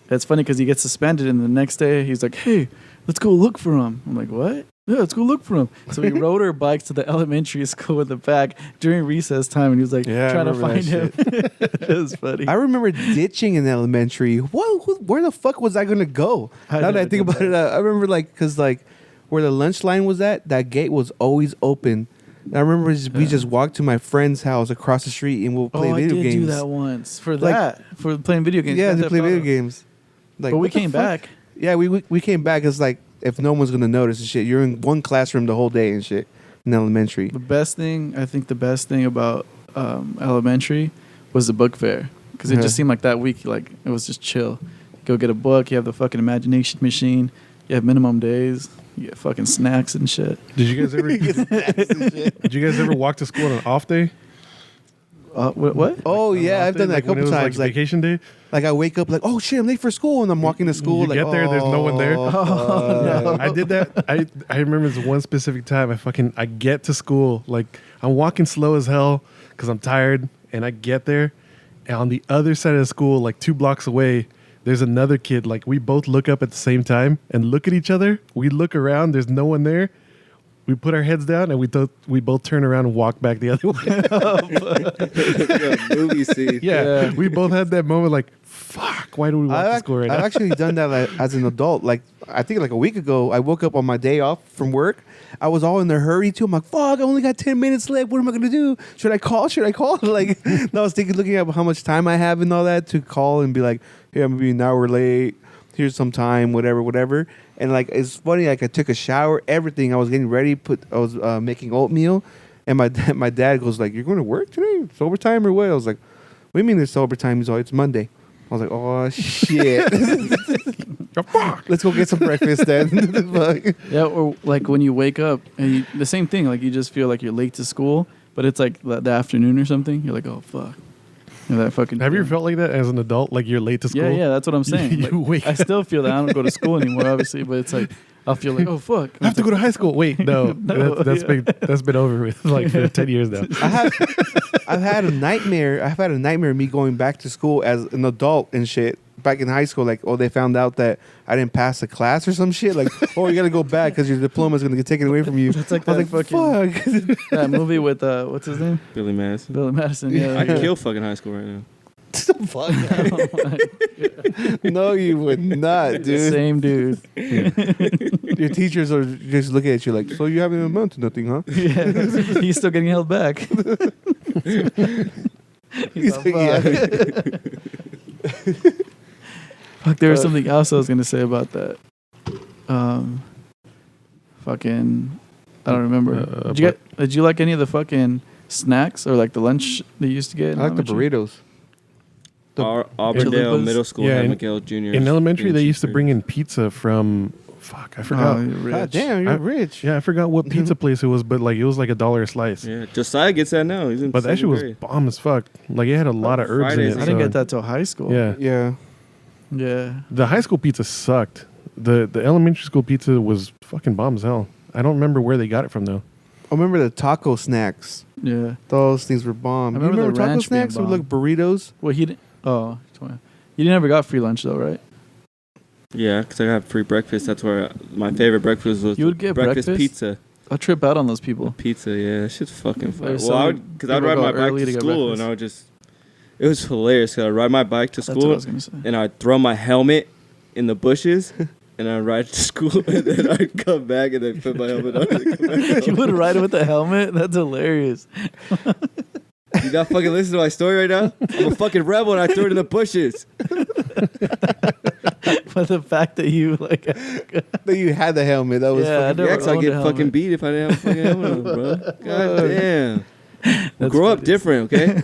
it's funny because he gets suspended, and the next day he's like, "Hey, let's go look for him." I'm like, "What?" "Yeah, let's go look for him." So we rode our bikes to the elementary school in the back during recess time, and he was like Yeah, I trying to remember find him. that It was funny. I remember ditching in elementary. Where the fuck was I gonna go? I Now that I never think did about it, I remember because where the lunch line was at, that gate was always open. And I remember we just walked to my friend's house across the street and we'll play video I did games. do that once for Like- for playing video games. Yeah, Got to that play video photo. games. Like, But we what the came fuck? back. Yeah, we came back. It's like if no one's gonna notice and shit. You're in one classroom the whole day and shit in elementary. The best thing about elementary was the book fair, because it Yeah. just seemed like that week, like it was just chill. Go get a book. You have the fucking imagination machine. You have minimum days. You get fucking snacks and shit. Did you guys ever? Did you guys ever walk to school on an off day? What? Oh On an yeah, off I've day? done that a Like when couple it was times. Like Like vacation day. I wake up like, oh shit, I'm late for school, and I'm walking to school. You like, get there, there's no one there. fuck. I did that. I remember this one specific time. I get to school, like I'm walking slow as hell because I'm tired, and I get there, and on the other side of the school, like 2 blocks away, there's another kid. Like we both look up at the same time and look at each other. We look around. There's no one there. We put our heads down and we both turn around and walk back the other way. Yeah, movie scene. Yeah, we both had that moment like, fuck, why do we walk to school right I've now? actually done that as an adult. Like I think like a week ago, I woke up on my day off from work. I was all in a hurry too. I'm like, fuck, I only got 10 minutes left. What am I gonna do? Should I call? Like, I was looking at how much time I have and all that to call and be like, hey, I'm gonna be an hour late. Here's some time, whatever. And like, it's funny. Like, I took a shower, everything. I was getting ready. I was making oatmeal, and my dad goes like, "You're going to work today? It's overtime or what?" I was like, "What do you mean it's overtime? He's like, it's Monday." I was like, "Oh shit." Let's go get some breakfast then. Fuck. Yeah, or like when you wake up and the same thing. Like you just feel like you're late to school, but it's like the afternoon or something. You're like, oh fuck. You know, that fucking. Have you ever felt like that as an adult? Like you're late to school? Yeah, that's what I'm saying. You Like, wake I still feel that I don't go to school anymore, obviously, but it's like I'll feel like, oh fuck, I have to go to high school. Wait, no, No, that's been over with like for 10 years now. I've had a nightmare. I've had a nightmare of me going back to school as an adult and shit. Back in high school, like, oh, they found out that I didn't pass a class or some shit. Like, oh, you got to go back because your diploma is going to get taken away from you. It's like I was that like, fuck. that movie with what's his name? Billy Madison. Billy Madison. I Yeah, could kill fucking high school right now. Fuck. No, you would not, dude. Same dude. Your teachers are just looking at you like, so you haven't amounted to nothing, huh? Yeah, he's still getting held back. He's He's like, Fuck, there was something else I was gonna say about that. Fucking, I don't remember. Did you like any of the fucking snacks or like the lunch they used to get? I like the burritos. Auburndale Chalupas? Middle School Yeah, had in- Miguel Jr. In elementary, they used to bring in pizza from. Fuck, I forgot. Oh, you're rich. God damn, you're rich. Yeah, I forgot what pizza place it was, but like it was like $1 a slice. Yeah, Josiah gets that now. He's in But that shit second was grade. bomb as fuck. Like it had a lot of herbs Fridays, in it. I didn't so- get that till high school. Yeah, Yeah. Yeah. the high school pizza sucked. The elementary school pizza was fucking bomb as hell. I don't remember where they got it from though. I remember the taco snacks. Yeah. Those things were bomb. I You remember remember the taco ranch being snacks with bomb. like burritos? Well, he didn't. Oh, you never got free lunch though, right? Yeah, because I got free breakfast. That's where my favorite breakfast was. You would get breakfast? pizza. I'll trip out on those people. Pizza, yeah, that shit's fucking fun. There's Well, so I many would, because I'd people ride go my bike early to to get school, breakfast. and I would just, it was hilarious. Cause I'd ride my bike to That's what I school, was gonna say. and I'd throw my helmet in the bushes, and I'd ride to school, and then I'd come back, and then put my helmet on. And come back You home. would ride with a helmet? That's hilarious. You not fucking listen to my story right now? I'm a fucking rebel, and I threw it in the bushes. But the fact that you like, That you had the helmet. That was Yeah, I fucking never Yeah, 'cause I'd owned a get fucking helmet. beat if I didn't have a fucking helmet on, bro. God damn. That's Grow up funny. different, okay?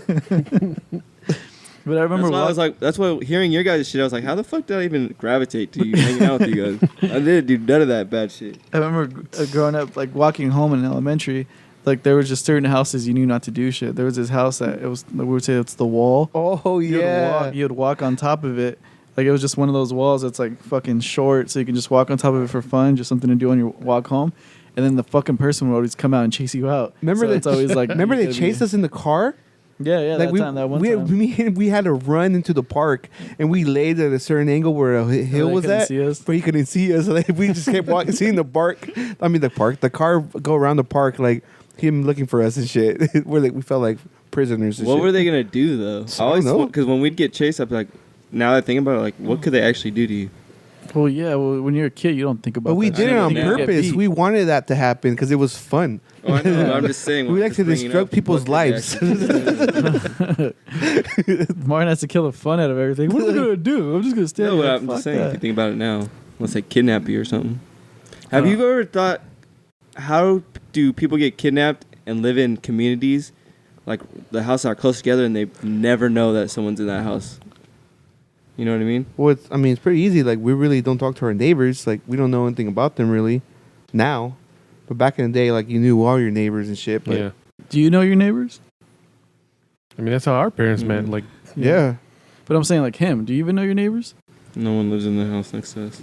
but I remember That's why I was like, that's why hearing your guys' shit, I was like, how the fuck did I even gravitate to you, hanging out with you guys? I didn't do none of that bad shit. I remember growing up, like walking home in elementary. Like there was just certain houses you knew not to do shit. There was this house that it was, we would say it's the wall. Oh, yeah. You would walk on top of it. Like it was just one of those walls that's like fucking short, so you can just walk on top of it for fun, just something to do on your walk home. And then the fucking person would always come out and chase you out. Remember so that? it's always like Remember you they gotta chased be- us in the car? Yeah, yeah. Like that one time. we had to run into the park, and we laid at a certain angle where a hill they was couldn't at, see us. but he couldn't see us. Like, we just kept walking, seeing the the car go around the park, like him looking for us and shit. We felt like prisoners. And What shit. were they gonna do though? I don't know. Because when we'd get chased, I'd be like, now that I think about it, like, what could they actually do to you? Well, yeah. Well, when you're a kid, you don't think about. But we that did shit. it on You think you get purpose. beat. We wanted that to happen because it was fun. Oh, I know. I'm just saying. We like to just bringing destruct up, people's what could they lives. actually do? Martin has to kill the fun out of everything. What am I gonna do? I'm just gonna stand No, here. but I'm Fuck just saying. If you that. think about it now, unless they kidnap you or something. Have you ever thought, how do people get kidnapped and live in communities like the houses are close together and they never know that someone's in that house? You know what I mean? Well, it's pretty easy. Like, we really don't talk to our neighbors. Like, we don't know anything about them really now. But back in the day, like, you knew all your neighbors and shit. But Yeah, Do you know your neighbors? I mean that's how our parents met. Mhm. Like yeah. But I'm saying like him. Do you even know your neighbors? No one lives in the house next to us.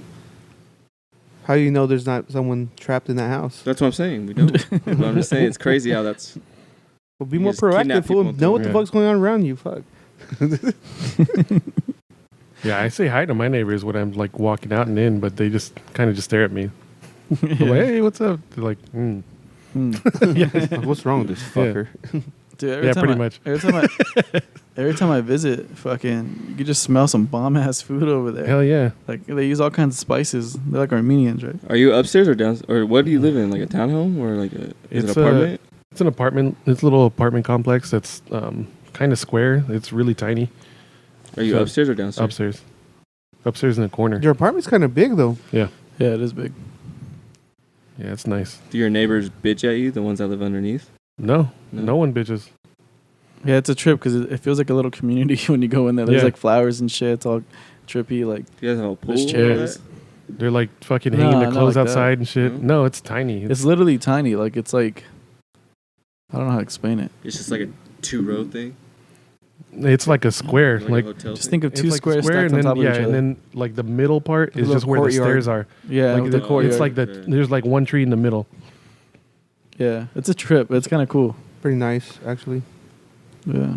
How do you know there's not someone trapped in that house? That's what I'm saying. We don't. But I'm just saying it's crazy how that's. Well, be You more just kidnap proactive, fool. people and Know what the yeah. fuck's going on around you. Fuck. yeah, I say hi to my neighbors when I'm like walking out and in, but they just kind of just stare at me. I'm like, hey, what's up? They're like, Hmm. What's wrong with this fucker? Dude, every Yeah, time pretty much. Every time I visit, fucking, you could just smell some bomb ass food over there. hell yeah. Like they use all kinds of spices. They're like Armenians, right? Are you upstairs or downstairs? Or what do you live in? Like a townhome or like a? Is it It's an apartment? It's an apartment. It's a little apartment complex that's kind of square. It's really tiny. Are you so- upstairs or downstairs? Upstairs. Upstairs in the corner. Your apartment's kind of big, though. Yeah. Yeah, it is big. Yeah, it's nice. Do your neighbors bitch at you? The ones that live underneath? No, No. no one bitches. Yeah, it's a trip because it feels like a little community when you go in there. There's Yeah. like flowers and shit. It's all trippy. Like Do you guys have a pool? there's or chairs. that? They're like fucking No, hanging their not clothes like that. outside and shit. No? No, it's tiny. It's literally tiny. Like it's like I don't know how to explain it. It's just like a 2-row thing. It's like a square. Like, Like, a hotel Just thing? think of it's two like a squares square, stacked and on then top of each other. and then like the middle part is little just where the courtyard. stairs are. yeah, Like with the, the courtyard. it's like that. Okay. There's like one tree in the middle. Yeah, it's a trip. It's kind of cool. Pretty nice, actually. Yeah.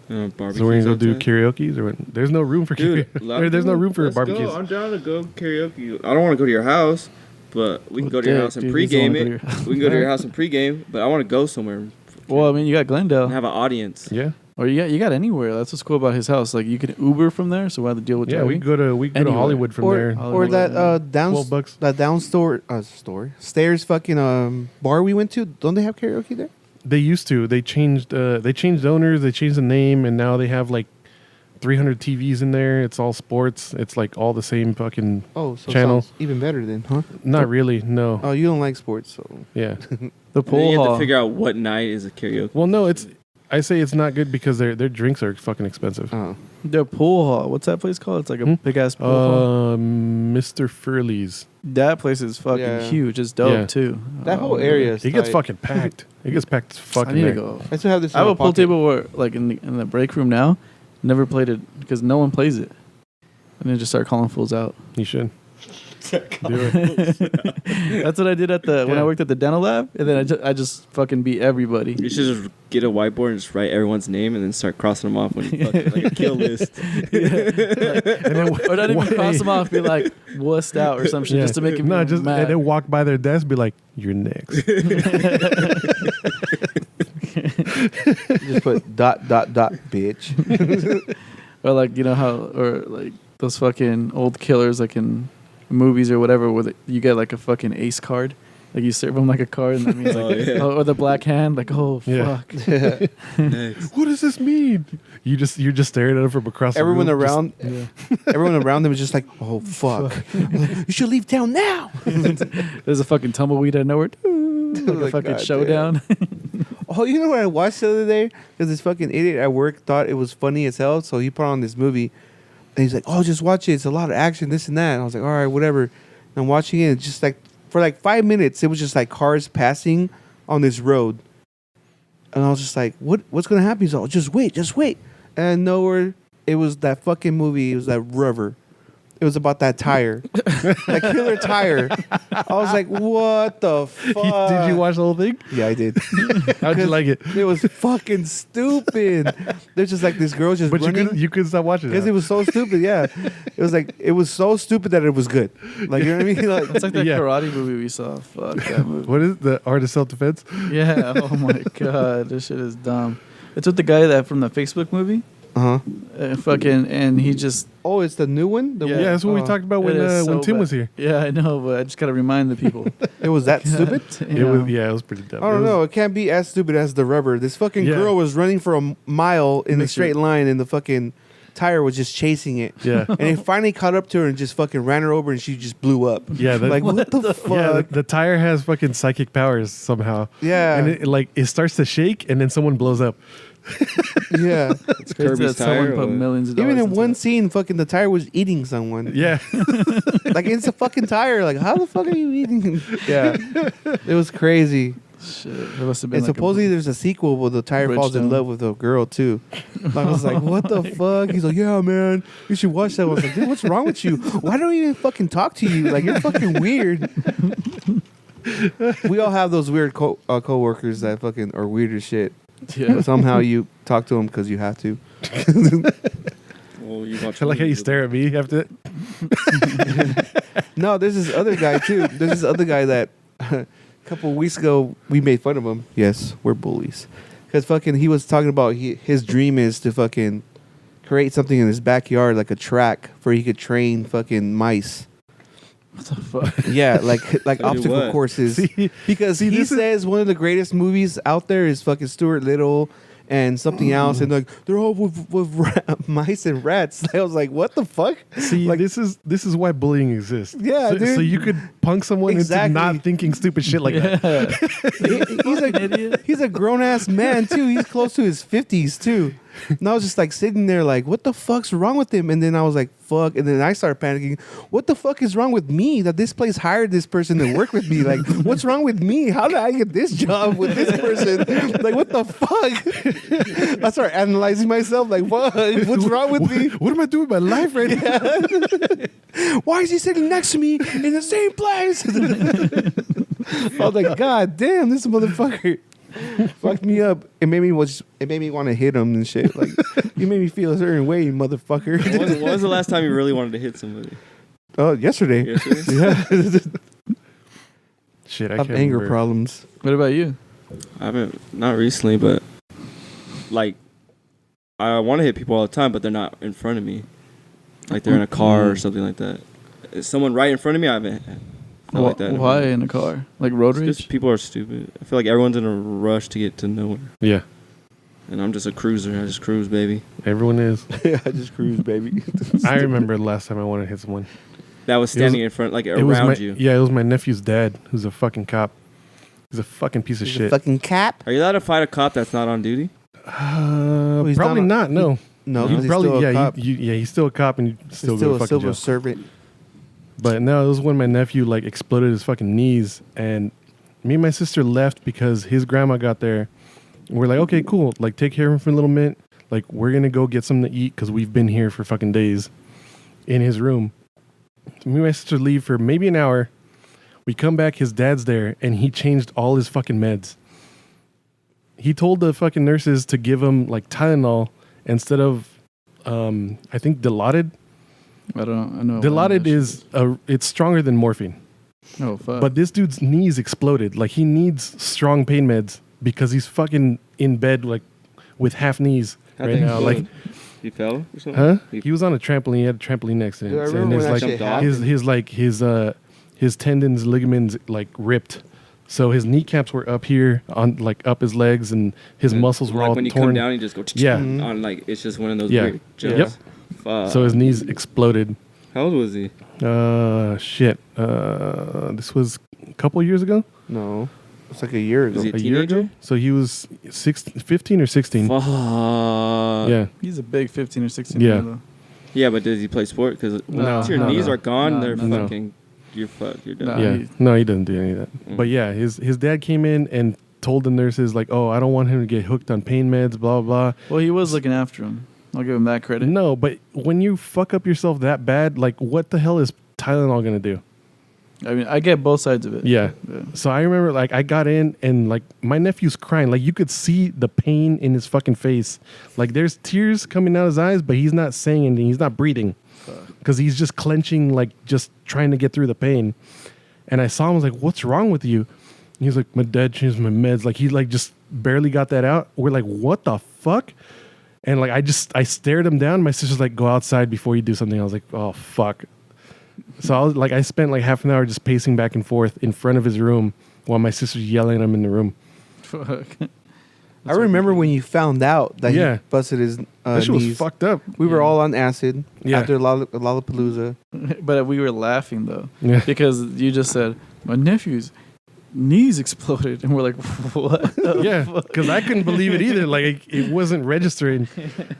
Barbecues So we're gonna go do outside? karaoke's or what? There's no room for Dude, karaoke. There's no room for let's barbecues. Go. I'm down to go karaoke. I don't want to go to your house, but we can go to your Dick, house and dude, he's the one pregame to it. go to your house. We can go to your house and pregame, but I want to go somewhere Well, I mean, you got Glendale. and have an audience. Yeah, Or you got anywhere. That's what's cool about his house. Like you can Uber from there, so we have to deal with Yeah, driving. we go to Anywhere. Hollywood from there. Or that $12. that stairs fucking bar we went to. Don't they have karaoke there? They used to. They changed owners. They changed the name, and now they have like 300 TVs in there. It's all sports. It's like all the same fucking Oh, so channel. sounds even better then, huh? Not really. No. Oh, you don't like sports, so Yeah. The And then pool you have hall. to figure out what night is a karaoke. Well, no. I say it's not good because their drinks are fucking expensive. oh. The pool hall. What's that place called? It's like a big ass pool hall. Mr. Furley's. That place is fucking Yeah. huge. It's dope Yeah. too. That whole man. area is It gets tight. fucking packed. It gets packed as I fucking need there. to go. I still have this. I have in a my pool pocket. table where, like in the break room now, never played it because no one plays it, and then just start calling fools out. You should. Do it. That's what I did when Yeah. I worked at the dental lab, and then I just fucking beat everybody. You should just get a whiteboard and just write everyone's name and then start crossing them off when you fucking like a kill list. And then Or not even cross them off, be like wussed out or some shit, just to make him no, just mad. and then walk by their desk, be like, "You're next." Just put dot bitch. Or like or like those fucking old killers, like in movies or whatever, where you get like a fucking ace card. Like you serve them like a card, and that means like, Oh, yeah. or the black hand, like, oh Yeah. fuck. Next. What does this mean? You're just staring at it from across. Everyone the room, around, everyone around them is just like, oh fuck, you should leave town now. There's a fucking tumbleweed out of nowhere, like a Like, fucking goddamn. showdown. Oh, you know what I watched the other day? Because this fucking idiot at work thought it was funny as hell, so he put on this movie, and he's like, "Oh, just watch it. It's a lot of action, this and that." And I was like, "All right, whatever." And I'm watching it. It's just like for like 5 minutes, it was just like cars passing on this road, and I was just like, What's gonna happen?" He's all, just wait." And nowhere, it was that fucking movie. It was that rubber. It was about that tire, that killer tire. I was like, "What the fuck?" Did you watch the whole thing? Yeah, I did. How'd you like it? It was fucking stupid. There's just like this girl just But running. you couldn't stop watching Because it was so stupid, yeah. It was so stupid that it was good. Like, you know what I mean? Like, It's like that Yeah. karate movie we saw. Fuck that movie. What is it? The Art of Self-Defense? Yeah. Oh my god, this shit is dumb. It's with the guy that from the Facebook movie. And he just oh, it's the new one. Yeah. Yeah, that's what we Oh. talked about It is when so Tim bad. was here. Yeah, I know, but I just gotta remind the people. It was that stupid. It was pretty dumb. I don't It was- know. It can't be as stupid as the rubber. This fucking Yeah. girl was running for a mile in a Makes straight line, and the fucking tire was just chasing it. Yeah. And it finally caught up to her and just fucking ran her over, and she just blew up. Yeah, Like, what the fuck? Yeah, the tire has fucking psychic powers somehow. Yeah. And it starts to shake and then someone blows up. Yeah. It's crazy Kirby's that someone tire put or- millions of dollars Even in into one that. scene, fucking the tire was eating someone. Yeah. Like, it's a fucking tire. Like, how the fuck are you eating? Yeah. It was crazy. Shit, it must have been And like supposedly there's a sequel where the tire falls in Bridgestone. love with a girl too. I was like, what the fuck? He's like, yeah, man, you should watch that. I was like, dude, what's wrong with you? Why don't I even fucking talk to you? Like, you're fucking weird. We all have those weird co-workers that fucking are weird as shit. Yeah. But somehow you talk to them because you have to. Well, you watch I like how you movies with stare at me after that. No, there's this other guy too. There's this other guy that a couple weeks ago we made fun of him. Yes, we're bullies. Because fucking he was talking about his dream is to fucking create something in his backyard, like a track where he could train fucking mice. What the fuck? Yeah, like do obstacle what? courses. See, Because he this is- says one of the greatest movies out there is fucking Stuart Little and something else, and like they're all with mice and rats. I was like, what the fuck? See, Like- this is why bullying exists. Yeah, so, dude. So you could punk someone Exactly. into not thinking stupid shit like that. He's a grown ass man too. He's close to his 50s too. And I was just like sitting there like, what the fuck's wrong with him? And then I was like, fuck. And then I started panicking. What the fuck is wrong with me that this place hired this person to work with me? Like, what's wrong with me? How did I get this job with this person? Like, what the fuck? I started analyzing myself like, what? What's wrong with me? What am I doing with my life right now? Why is he sitting next to me in the same place? I was like, God damn, this motherfucker fucked me up. It made me want to hit him and shit. Like, you made me feel a certain way, you motherfucker. When was the last time you really wanted to hit somebody? Oh, yesterday. Yesterday? Yeah. Shit, I I have can't anger remember. problems. What about you? I haven't, not recently, but like I want to hit people all the time, but they're not in front of me. Like they're in a car or something like that. Is someone right in front of me? I haven't felt like that. Why in a car? Like road It's rage? just people are stupid. I feel like everyone's in a rush to get to nowhere. Yeah, And I'm just a cruiser. I just cruise, baby. everyone is. Yeah, I just cruise, baby. I remember the last time I wanted to hit someone. That was standing in front, like It was around my, you. Yeah, it was my nephew's dad, who's a fucking cop. He's a fucking piece of He's a shit. fucking cap. Are you allowed to fight a cop that's not on duty? he's Probably not not. No. No, He because he's probably still a cop. he's still a cop and you still He's go to still a fucking civil jail. servant. But no, it was when my nephew like exploded his fucking knees, and me and my sister left because his grandma got there. We're like, okay, cool. Like, take care of him for a little minute. Like, we're gonna go get something to eat because we've been here for fucking days in his room. So me and my sister leave for maybe an hour. We come back, his dad's there, and he changed all his fucking meds. He told the fucking nurses to give him like Tylenol instead of, I think Dilaudid. I know. Dilaudid is it's stronger than morphine. Oh fuck. But this dude's knees exploded. Like he needs strong pain meds because he's fucking in bed like with half knees How'd right they now. explode? Like, He fell or something? huh? He- He was on a trampoline. He had a trampoline accident, Dude, I remember and his when that like shit happened. his tendons, ligaments like ripped. So his kneecaps were up here on like up his legs, and his muscles were like all when you torn. come down, you just go Yeah. on like it's just one of those Yeah. weird jumps. Yep. Fuck. So his knees exploded. How old was he? Shit. This was a couple years ago. No, it's like a year ago. Was he a A year ago. teenager? So he was 15 or 16. Fuck. Yeah. He's a big 15 or 16 Yeah. year old, though. Yeah, but does he play sport? Because No, once your no, knees no. are gone, No, they're no, no. fucking. You're fucked. You're done. Nah. Yeah, he- no, he doesn't do any of that. Mm. But yeah, his dad came in and told the nurses like, "Oh, I don't want him to get hooked on pain meds, blah blah." Well, he was looking after him. I'll give him that credit. No, but when you fuck up yourself that bad, like, what the hell is Tylenol gonna do? I mean, I get both sides of it. Yeah. Yeah. So I remember, like, I got in and like my nephew's crying, like you could see the pain in his fucking face, like there's tears coming out his eyes, but he's not saying anything, he's not breathing, because he's just clenching, like just trying to get through the pain. And I saw him, I was like, "What's wrong with you?" And he's like, "My dad changed my meds." Like he like just barely got that out. We're like, "What the fuck?" And like I stared him down. My sister's like, "Go outside before you do something." I was like, "Oh fuck." So I spent like half an hour just pacing back and forth in front of his room while my sister's yelling at him in the room. Fuck. I remember when you found out that Yeah. he busted his That shit was knees. fucked up. We were all on acid Yeah. after Lollapalooza. But we were laughing though Yeah. because you just said my nephew's knees exploded, and we're like, what? the Yeah, fuck? because I couldn't believe it either. Like it wasn't registering.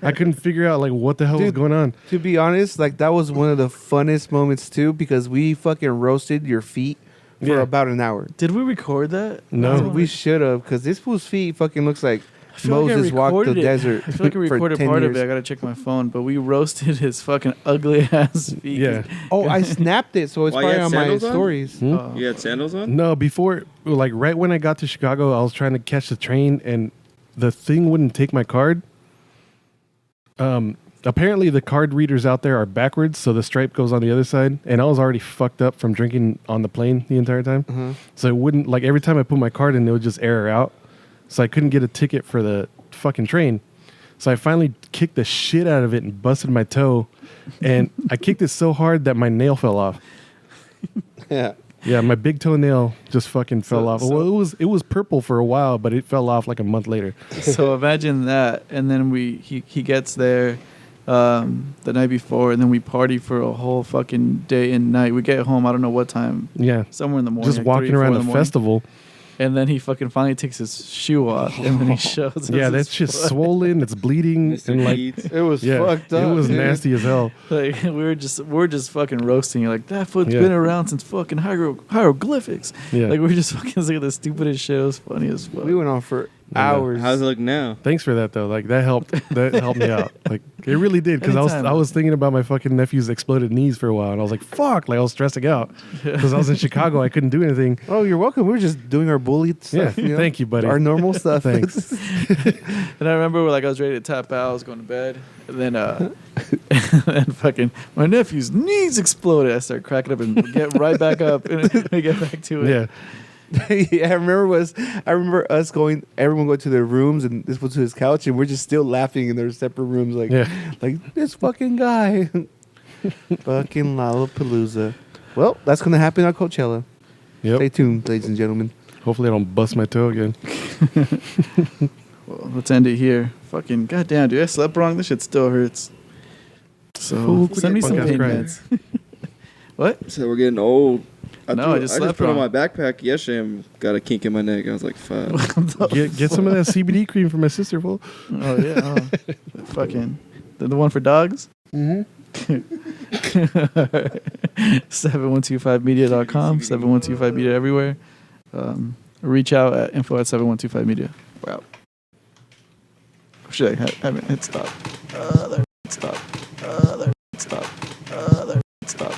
I couldn't figure out like what the hell was Dude. going on. To be honest, like that was one of the funnest moments too, because we fucking roasted your feet for Yeah. about an hour. Did we record that? No. We should have, because this fool's feet fucking looks like I feel like I Moses walked the recorded it. desert. I feel like I for recorded 10 part of years. it. I gotta check my phone, but we roasted his fucking ugly ass feet. Yeah. Oh, I snapped it, so it's Why, you probably had on my sandals on? stories. Hmm? Oh. You had sandals on? No, before, like right when I got to Chicago, I was trying to catch the train and the thing wouldn't take my card. Apparently the card readers out there are backwards, so the stripe goes on the other side. And I was already fucked up from drinking on the plane the entire time. Uh-huh. So it wouldn't, like every time I put my card in, it would just error out. So I couldn't get a ticket for the fucking train. So I finally kicked the shit out of it and busted my toe. And I kicked it so hard that my nail fell off. Yeah. Yeah, my big toenail just fucking fell So- off. so- Well, it was purple for a while, but it fell off like a month later. So imagine that, and then he gets there the night before, and then we party for a whole fucking day and night. We get home, I don't know what time, Yeah, somewhere in the morning, just like walking 3, 4 around in a the morning. festival. And then he fucking finally takes his shoe off, and then he shows us Yeah, his that's just foot. swollen. It's bleeding, Mr. and like Eats. It was yeah, fucked up. it was dude. nasty as hell. Like we're just fucking roasting you. Like that foot's Yeah. been around since fucking hieroglyphics. Yeah, Like we're just fucking saying the stupidest shit. It was funny as fuck. We went on for Yeah. hours. How's it look now? thanks for that though. Like that helped. That helped me out. Like it really did because Anytime. I was thinking about my fucking nephew's exploded knees for a while, and I was like, fuck. Like I was stressing out because I was in Chicago. I couldn't do anything. Oh, you're welcome. We were just doing our bully stuff. Yeah, you know? thank you, buddy. Our normal stuff. Thanks. And I remember like I was ready to tap out. I was going to bed, and then and fucking my nephew's knees exploded. I start cracking up and get right back up, and we get back to it. Yeah, Yeah, I remember us going, everyone going to their rooms, and this was to his couch, and we're just still laughing in their separate rooms, like, Yeah. like this fucking guy, fucking Lollapalooza. Well, that's gonna happen at Coachella. Yep. Stay tuned, ladies and gentlemen. Hopefully I don't bust my toe again. Well, let's end it here. Fucking goddamn, dude, I slept wrong. This shit still hurts. So Fool, send me quit some getting pain crying. meds. What? So we're getting old. No, I just slept put on wrong. my backpack yesterday and got a kink in my neck. I was like, fuck. Get some of that CBD cream for my sister, fool. Oh yeah. Oh. Fucking the one for dogs. Mm-hmm. 7125media.com. 7125media everywhere. Reach out at info@7125media. Wow. Shit, I haven't hit stop. There.